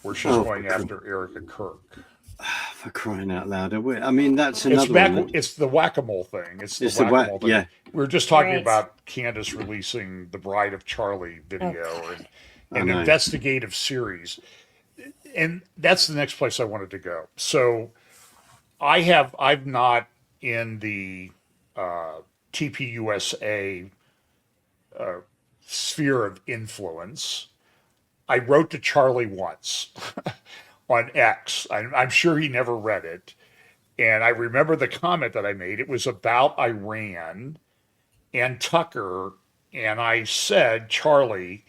where she's going after Erica Kirk. For crying out loud. I mean, that's another one. It's the whack-a-mole thing. It's the whack-a-mole thing. Yeah. We were just talking about Candace releasing the Bride of Charlie video and an investigative series. And that's the next place I wanted to go. So I'm not in the TPUSA sphere of influence. I wrote to Charlie once on X. I'm sure he never read it. And I remember the comment that I made. It was about Iran and Tucker. And I said, Charlie,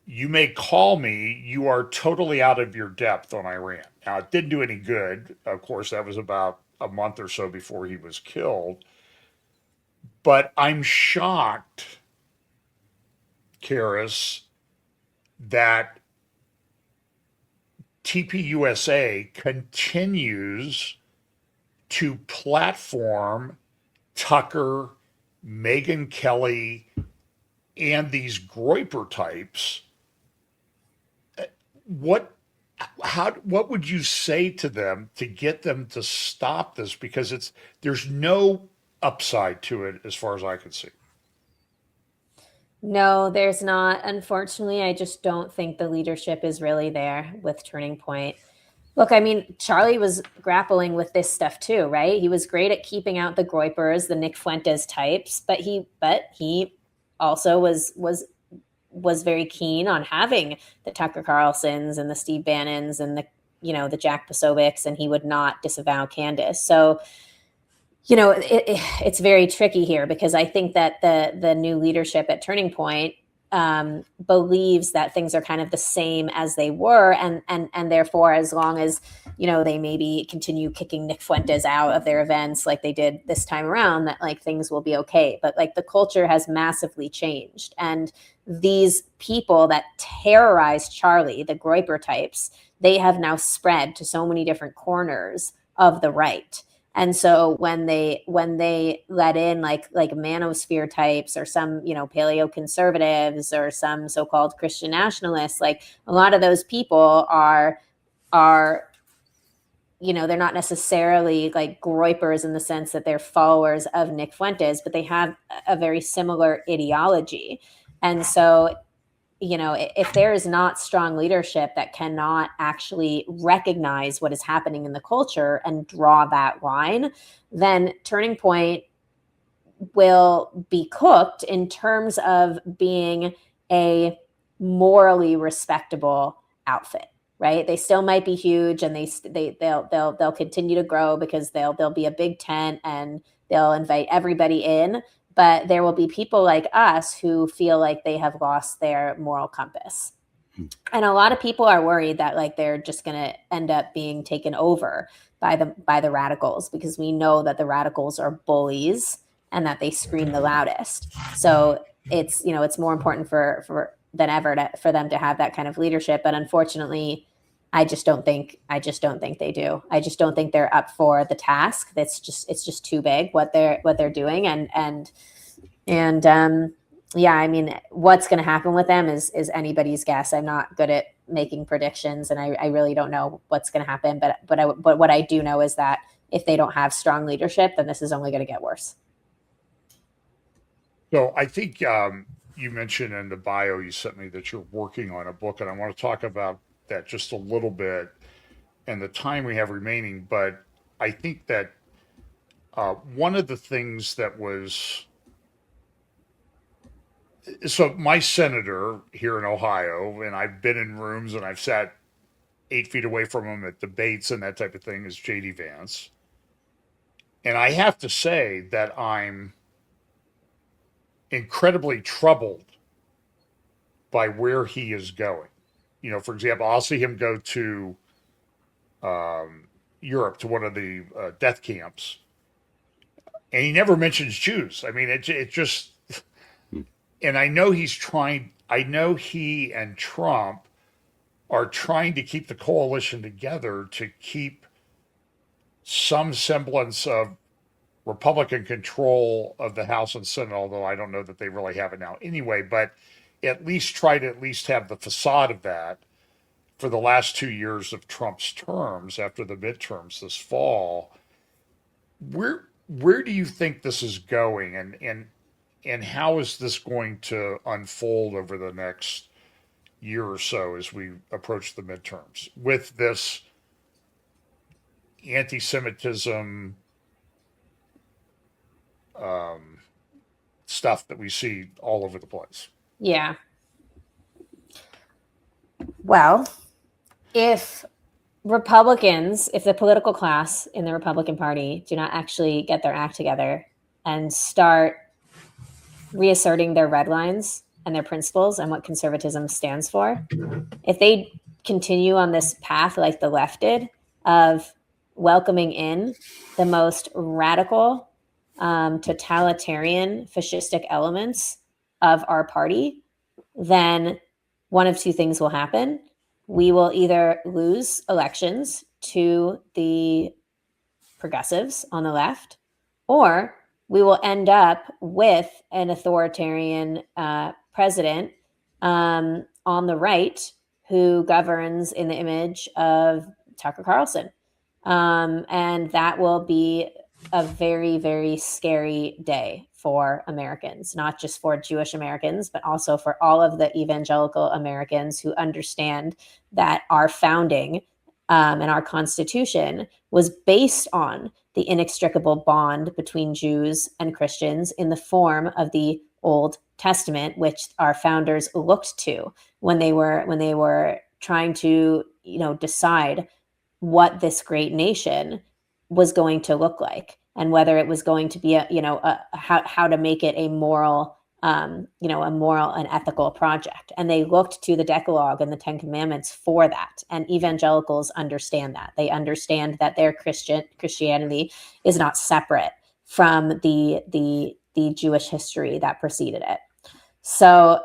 you may call me. You are totally out of your depth on Iran. Now, it didn't do any good. Of course, that was about a month or so before he was killed. But I'm shocked, Karys, that TPUSA continues to platform Tucker, Megyn Kelly, and these Groyper types. What would you say to them to get them to stop this? Because there's no upside to it as far as I can see. No, there's not. Unfortunately, I just don't think the leadership is really there with Turning Point. Look, I mean, Charlie was grappling with this stuff too, right? He was great at keeping out the Groypers, the Nick Fuentes types, but he also was very keen on having the Tucker Carlsons and the Steve Bannons and the Jack Posobics, and he would not disavow Candace. So, it's very tricky here because I think that the new leadership at Turning Point believes that things are kind of the same as they were, and therefore, as long as they maybe continue kicking Nick Fuentes out of their events like they did this time around, that like things will be okay. But like the culture has massively changed, and these people that terrorized Charlie, the Groyper types, they have now spread to so many different corners of the right. And so when they let in like manosphere types or some, paleo conservatives or some so-called Christian nationalists, like a lot of those people are, they're not necessarily like Groypers in the sense that they're followers of Nick Fuentes, but they have a very similar ideology. And so, if there is not strong leadership that cannot actually recognize what is happening in the culture and draw that line, then Turning Point will be cooked in terms of being a morally respectable outfit, right? They still might be huge, and they'll continue to grow because they'll be a big tent and they'll invite everybody in. But there will be people like us who feel like they have lost their moral compass. And a lot of people are worried that like they're just going to end up being taken over by the radicals, because we know that the radicals are bullies and that they scream the loudest. So it's more important for than ever for them to have that kind of leadership. But unfortunately, I just don't think they do. I just don't think they're up for the task. It's just too big what they're doing. And yeah, I mean, what's going to happen with them is anybody's guess. I'm not good at making predictions, and I really don't know what's going to happen. But what I do know is that if they don't have strong leadership, then this is only going to get worse. So I think you mentioned in the bio you sent me that you're working on a book, and I want to talk about that just a little bit and the time we have remaining. But I think that one of the things that was, so my senator here in Ohio, and I've been in rooms and I've sat 8 feet away from him at debates and that type of thing, is J.D. Vance. And I have to say that I'm incredibly troubled by where he is going. You know, for example, I'll see him go to Europe to one of the death camps, and he never mentions Jews. I mean, it just, and I know he's trying, I know he and Trump are trying to keep the coalition together to keep some semblance of Republican control of the House and Senate, although I don't know that they really have it now anyway, but at least try to at least have the facade of that for the last 2 years of Trump's terms after the midterms this fall. Where do you think this is going, and how is this going to unfold over the next year or so as we approach the midterms with this anti-Semitism stuff that we see all over the place? Yeah. Well, if the political class in the Republican Party do not actually get their act together and start reasserting their red lines and their principles and what conservatism stands for, if they continue on this path like the left did of welcoming in the most radical, totalitarian, fascistic elements of our party, then one of two things will happen. We will either lose elections to the progressives on the left, or we will end up with an authoritarian president on the right who governs in the image of Tucker Carlson. And that will be a very, very scary day for Americans, not just for Jewish Americans, but also for all of the evangelical Americans who understand that our founding and our Constitution was based on the inextricable bond between Jews and Christians in the form of the Old Testament, which our founders looked to when they were trying to, decide what this great nation was going to look like, and whether it was going to be how to make it a moral, a moral and ethical project. And they looked to the Decalogue and the Ten Commandments for that. And evangelicals understand that. They understand that their Christianity is not separate from the Jewish history that preceded it. So,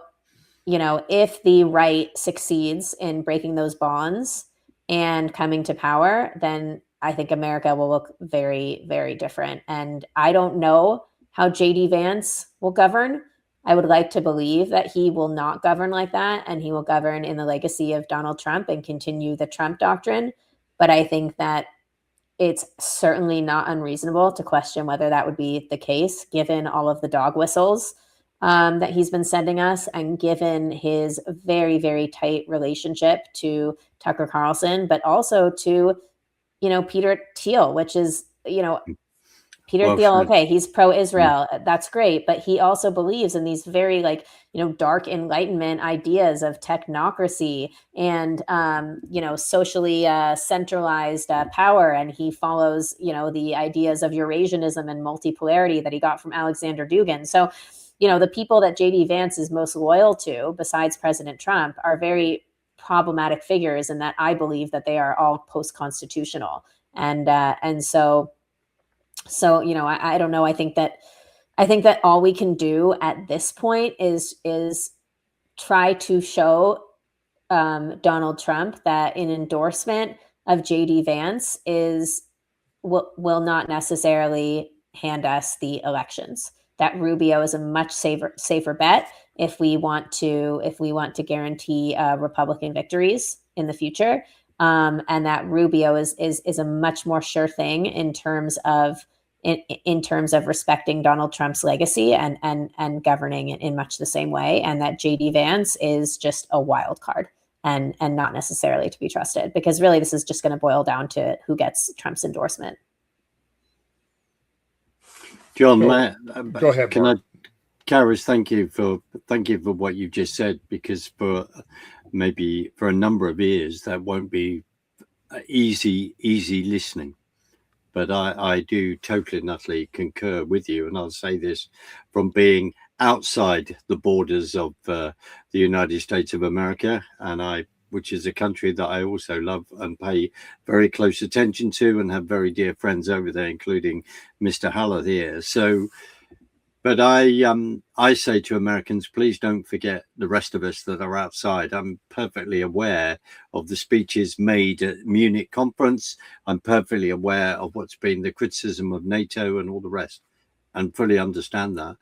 if the right succeeds in breaking those bonds and coming to power, then I think America will look very, very different. And I don't know how J.D. Vance will govern. I would like to believe that he will not govern like that, and he will govern in the legacy of Donald Trump and continue the Trump doctrine. But I think that it's certainly not unreasonable to question whether that would be the case, given all of the dog whistles that he's been sending us, and given his very, very tight relationship to Tucker Carlson, but also to Peter Thiel, which is, Peter Thiel, okay, he's pro-Israel. That's great. But he also believes in these very dark Enlightenment ideas of technocracy and, socially centralized power. And he follows, the ideas of Eurasianism and multipolarity that he got from Alexander Dugin. So, the people that J.D. Vance is most loyal to, besides President Trump, are very problematic figures, and that I believe that they are all post-constitutional. And so, I don't know. I think that all we can do at this point is try to show Donald Trump that an endorsement of JD Vance will not necessarily hand us the elections. That Rubio is a much safer bet if we want to guarantee Republican victories in the future, and that Rubio is a much more sure thing in terms of respecting Donald Trump's legacy and governing in much the same way, and that JD Vance is just a wild card and not necessarily to be trusted, because really this is just going to boil down to who gets Trump's endorsement. John, go ahead. Karys, thank you for what you just said, because for a number of years that won't be easy listening. But I do totally and utterly concur with you, and I'll say this from being outside the borders of the United States of America, which is a country that I also love and pay very close attention to, and have very dear friends over there, including Mr. Haller here. So, but I say to Americans, please don't forget the rest of us that are outside. I'm perfectly aware of the speeches made at Munich conference. I'm perfectly aware of what's been the criticism of NATO and all the rest, and fully understand that.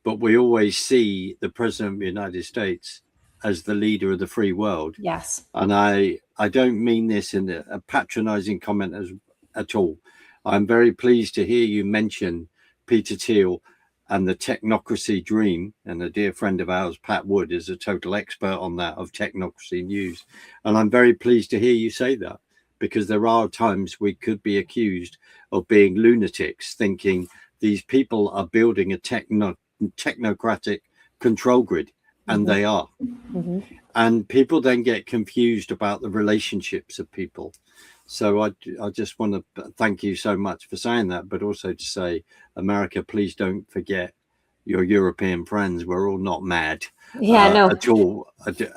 But we always see the President of the United States as the leader of the free world. Yes. And I don't mean this in a patronizing comment at all. I'm very pleased to hear you mention Peter Thiel and the technocracy dream. And a dear friend of ours, Pat Wood, is a total expert on that, of technocracy news. And I'm very pleased to hear you say that, because there are times we could be accused of being lunatics, thinking these people are building a technocratic control grid. And they are. Mm-hmm. And people then get confused about the relationships of people. So I just want to thank you so much for saying that, but also to say, America, please don't forget your European friends. We're all not mad at all.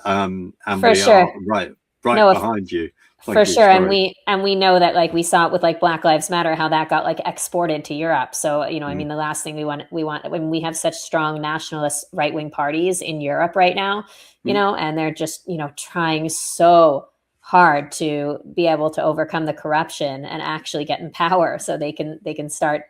And for sure. Are right behind you. For sure. Sorry. And we know that, like, we saw it with like Black Lives Matter, how that got like exported to Europe. So, I mean, the last thing we want when we have such strong nationalist right-wing parties in Europe right now, and they're just, trying so hard to be able to overcome the corruption and actually get in power so they can start,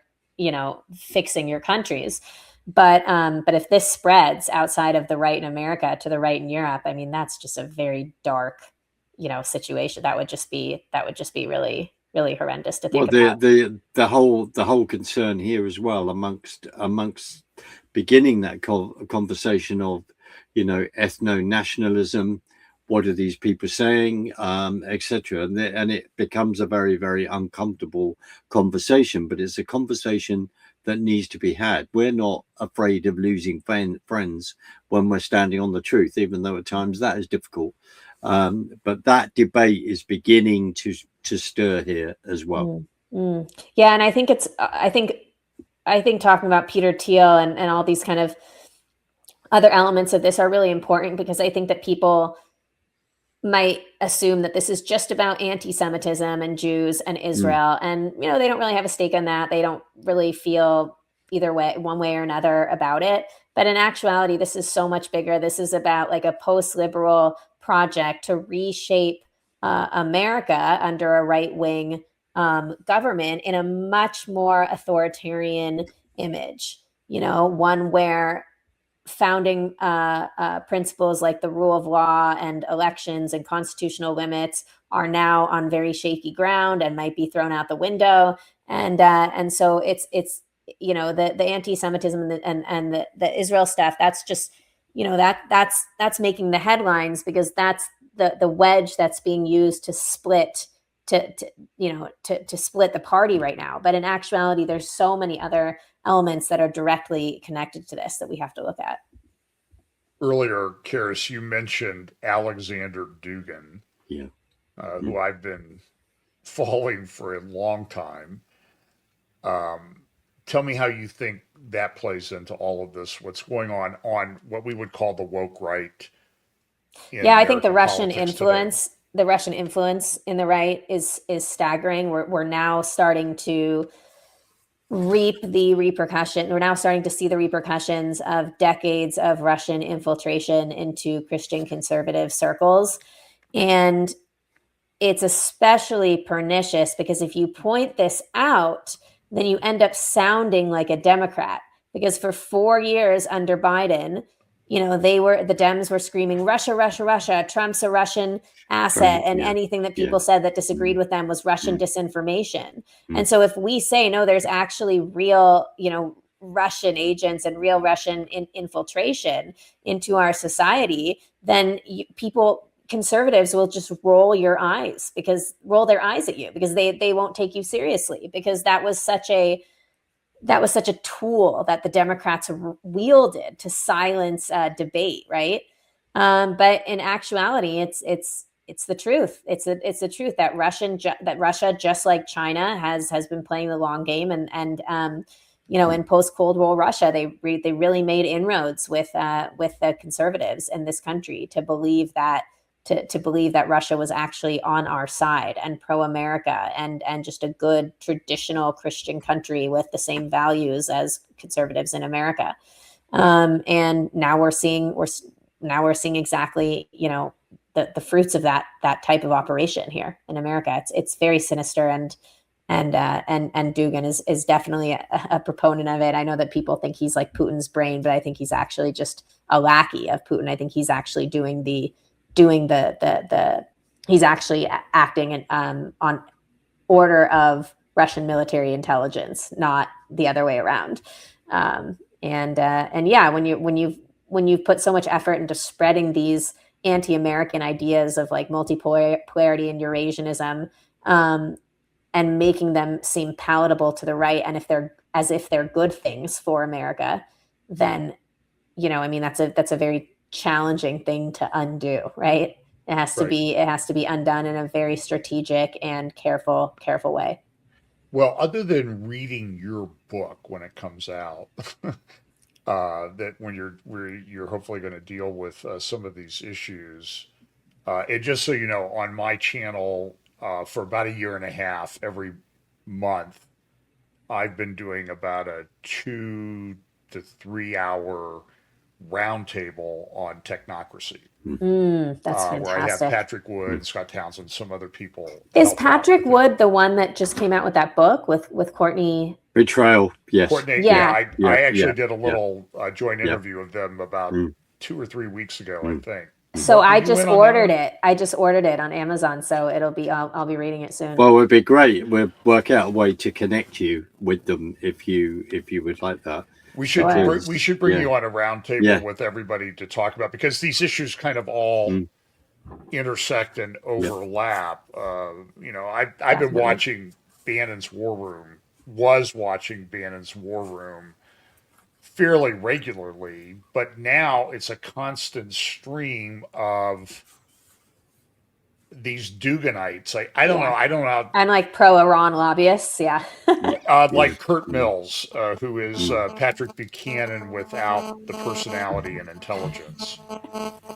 fixing your countries. But if this spreads outside of the right in America to the right in Europe, I mean, that's just a very dark, situation. That would just be really, really horrendous to think about. The whole concern here as well, amongst beginning that conversation of, ethno-nationalism, what are these people saying, etc. And it becomes a very, very uncomfortable conversation, but it's a conversation that needs to be had. We're not afraid of losing friends when we're standing on the truth, even though at times that is difficult. But that debate is beginning to stir here as well. Yeah, and I think talking about Peter Thiel and all these kind of other elements of this are really important, because I think that people might assume that this is just about anti-Semitism and Jews and Israel, and they don't really have a stake in that. They don't really feel either way, one way or another, about it. But in actuality, this is so much bigger. This is about like a post-liberal project to reshape America under a right-wing government in a much more authoritarian image, one where founding principles like the rule of law and elections and constitutional limits are now on very shaky ground and might be thrown out the window. And so it's the anti-Semitism and the Israel stuff, that's just, that's making the headlines, because that's the wedge that's being used to split to split the party right now. But in actuality, there's so many other elements that are directly connected to this that we have to look at. Earlier, Karys, you mentioned Alexander Dugin, who I've been following for a long time. Tell me how you think that plays into all of this, what's going on what we would call the woke right. I think the Russian influence in the right is staggering. We're now starting to reap the repercussion. We're now starting to see the repercussions of decades of Russian infiltration into Christian conservative circles. And it's especially pernicious because if you point this out, then you end up sounding like a Democrat. Because for 4 years under Biden, the Dems were screaming, Russia, Russia, Russia, Trump's a Russian asset. And anything that people said that disagreed with them was Russian disinformation. And so if we say, no, there's actually real, Russian agents and real Russian infiltration into our society, then conservatives will just roll their eyes at you because they won't take you seriously, because that was such a tool that the Democrats wielded to silence debate, right? But in actuality, it's the truth. It's the truth that Russia, just like China, has been playing the long game, and in post Cold War Russia, they really made inroads with the conservatives in this country to believe that Russia was actually on our side and pro-America and just a good traditional Christian country with the same values as conservatives in America. And now we're seeing exactly, the fruits of that type of operation here in America. It's very sinister, and Dugin is definitely a proponent of it. I know that people think he's like Putin's brain, but I think he's actually just a lackey of Putin. I think he's actually he's actually acting on order of Russian military intelligence, not the other way around. When you've put so much effort into spreading these anti-American ideas of like multipolarity and Eurasianism, and making them seem palatable to the right, and as if they're good things for America, then that's a very challenging thing to undo, right? It has to be undone in a very strategic and careful way. Well, other than reading your book when it comes out, that when you're hopefully going to deal with some of these issues, and just so you know, on my channel for about a year and a half, every month, I've been doing about a 2 to 3 hour roundtable on technocracy. That's fantastic. Where I have Patrick Wood, Scott Townsend, some other people. Is Patrick Wood the one that just came out with that book with Courtney? Betrayal, yes. Courtney, I actually did a little joint interview of them about 2 or 3 weeks ago, I think. So I just ordered it. I just ordered it on Amazon, so I'll be reading it soon. Well, it would be great. We'll work out a way to connect you with them if you would like that. We should bring you on a roundtable with everybody to talk about, because these issues kind of all intersect and overlap. I've been watching Bannon's War Room. Was watching Bannon's War Room fairly regularly, but now it's a constant stream of these Duganites. I don't know. And like pro-Iran lobbyists, like Kurt Mills, who is Patrick Buchanan without the personality and intelligence.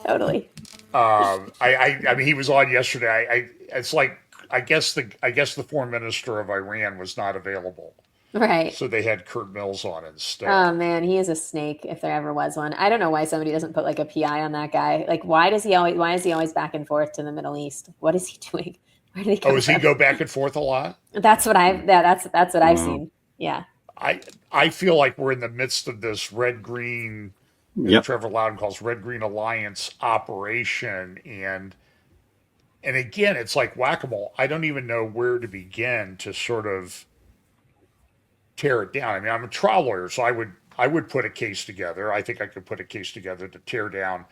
Totally. I mean, he was on yesterday. It's like I guess the foreign minister of Iran was not available. Right. So they had Kurt Mills on instead. Oh man, he is a snake if there ever was one. I don't know why somebody doesn't put like a PI on that guy. Like, why is he always back and forth to the Middle East? What is he doing? Where did he come does he go back and forth a lot? That's what I've seen. Yeah. I feel like we're in the midst of this red-green, Trevor Loudon calls red-green alliance operation, and again, it's like whack-a-mole. I don't even know where to begin to sort of tear it down. I mean, I'm a trial lawyer, so I would put a case together. I think I could put a case together to tear down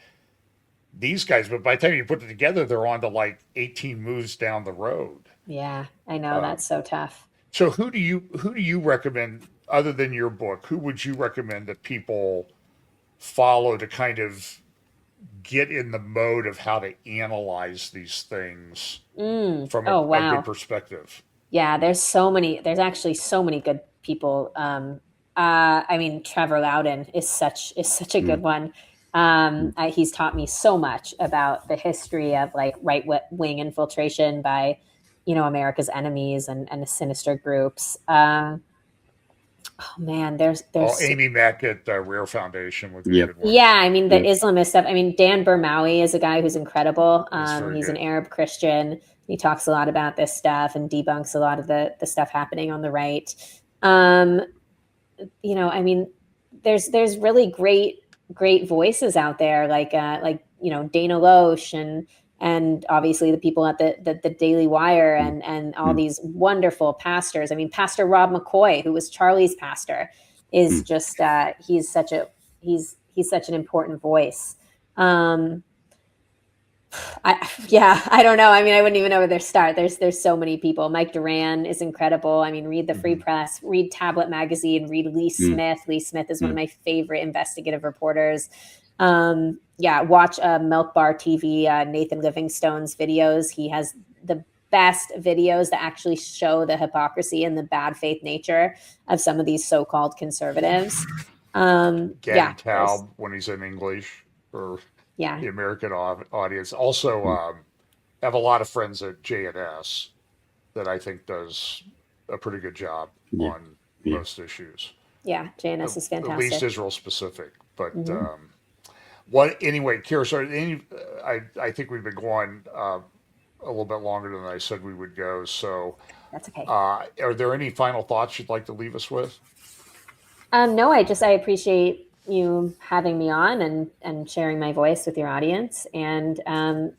these guys, but by the time you put it together, they're on to like 18 moves down the road. Yeah, I know, that's so tough. So who do you recommend, other than your book, who would you recommend that people follow to kind of get in the mode of how to analyze these things from a good perspective? Yeah, there's actually so many good people. I mean, Trevor Loudon is such a good one. He's taught me so much about the history of like right wing infiltration by, America's enemies and sinister groups. Oh man, there's Amy Mack at Rare Foundation would be a good one. yeah, I mean the Islamist stuff. I mean Dan Bermawi is a guy who's incredible. He's an Arab Christian. He talks a lot about this stuff and debunks a lot of the stuff happening on the right. You know, I mean, there's really great voices out there, like you know, Dana Loesch and obviously the people at the Daily Wire and all these wonderful pastors. I mean, Pastor Rob McCoy, who was Charlie's pastor, is just he's such an important voice. I don't know. I mean, I wouldn't even know where to start. There's so many people. Mike Duran is incredible. I mean, read the Free Press, read Tablet Magazine, read Lee Smith. Lee Smith is one of my favorite investigative reporters. Watch Milk Bar TV, Nathan Livingstone's videos. He has the best videos that actually show the hypocrisy and the bad faith nature of some of these so-called conservatives. Gavin Taub when he's in English for the American audience. Also, I have a lot of friends at JNS that I think does a pretty good job on most issues. Yeah, JNS is fantastic. At least Israel specific. But anyway, Karys, I think we've been going a little bit longer than I said we would go. So that's okay. Are there any final thoughts you'd like to leave us with? No, I appreciate you having me on and sharing my voice with your audience. And,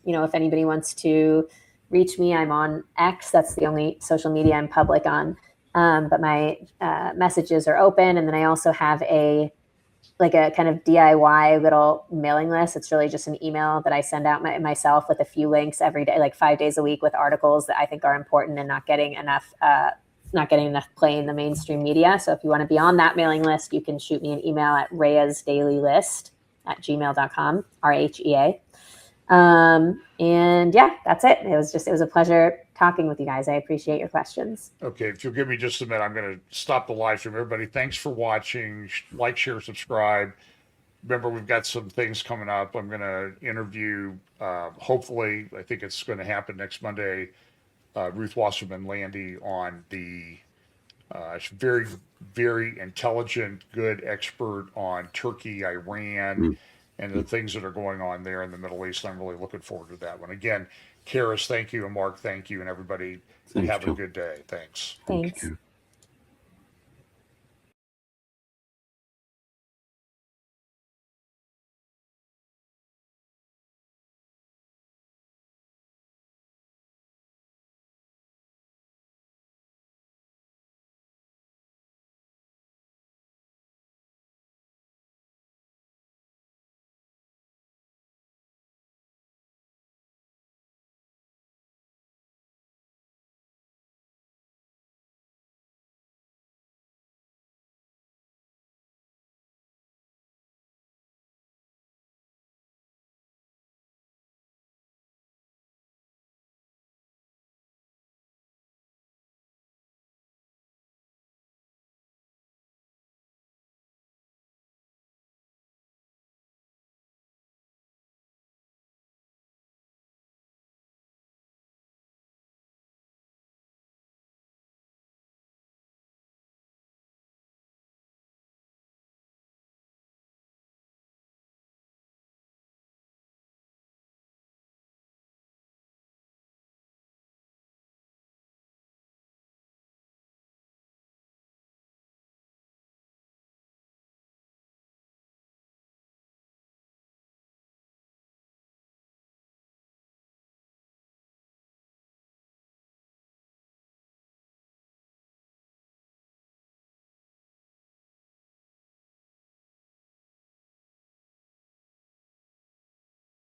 you know, if anybody wants to reach me, I'm on X. That's the only social media I'm public on. But my messages are open. And then I also have a kind of DIY little mailing list. It's really just an email that I send out myself with a few links every day, like 5 days a week, with articles that I think are important and not getting enough play in the mainstream media. So if you want to be on that mailing list, you can shoot me an email at reyesdailylist@gmail.com, RHEA. And yeah, that's it. It was a pleasure talking with you guys. I appreciate your questions. Okay. If you'll give me just a minute, I'm going to stop the live stream. Everybody, thanks for watching. Like, share, subscribe. Remember, we've got some things coming up. I'm going to interview, hopefully, I think it's going to happen next Monday, Ruth Wasserman Landy on the very, very intelligent, good expert on Turkey, Iran, and the things that are going on there in the Middle East. I'm really looking forward to that one. Again, Karys, thank you, and Mark, thank you, and everybody have a good day. Thanks. Thanks.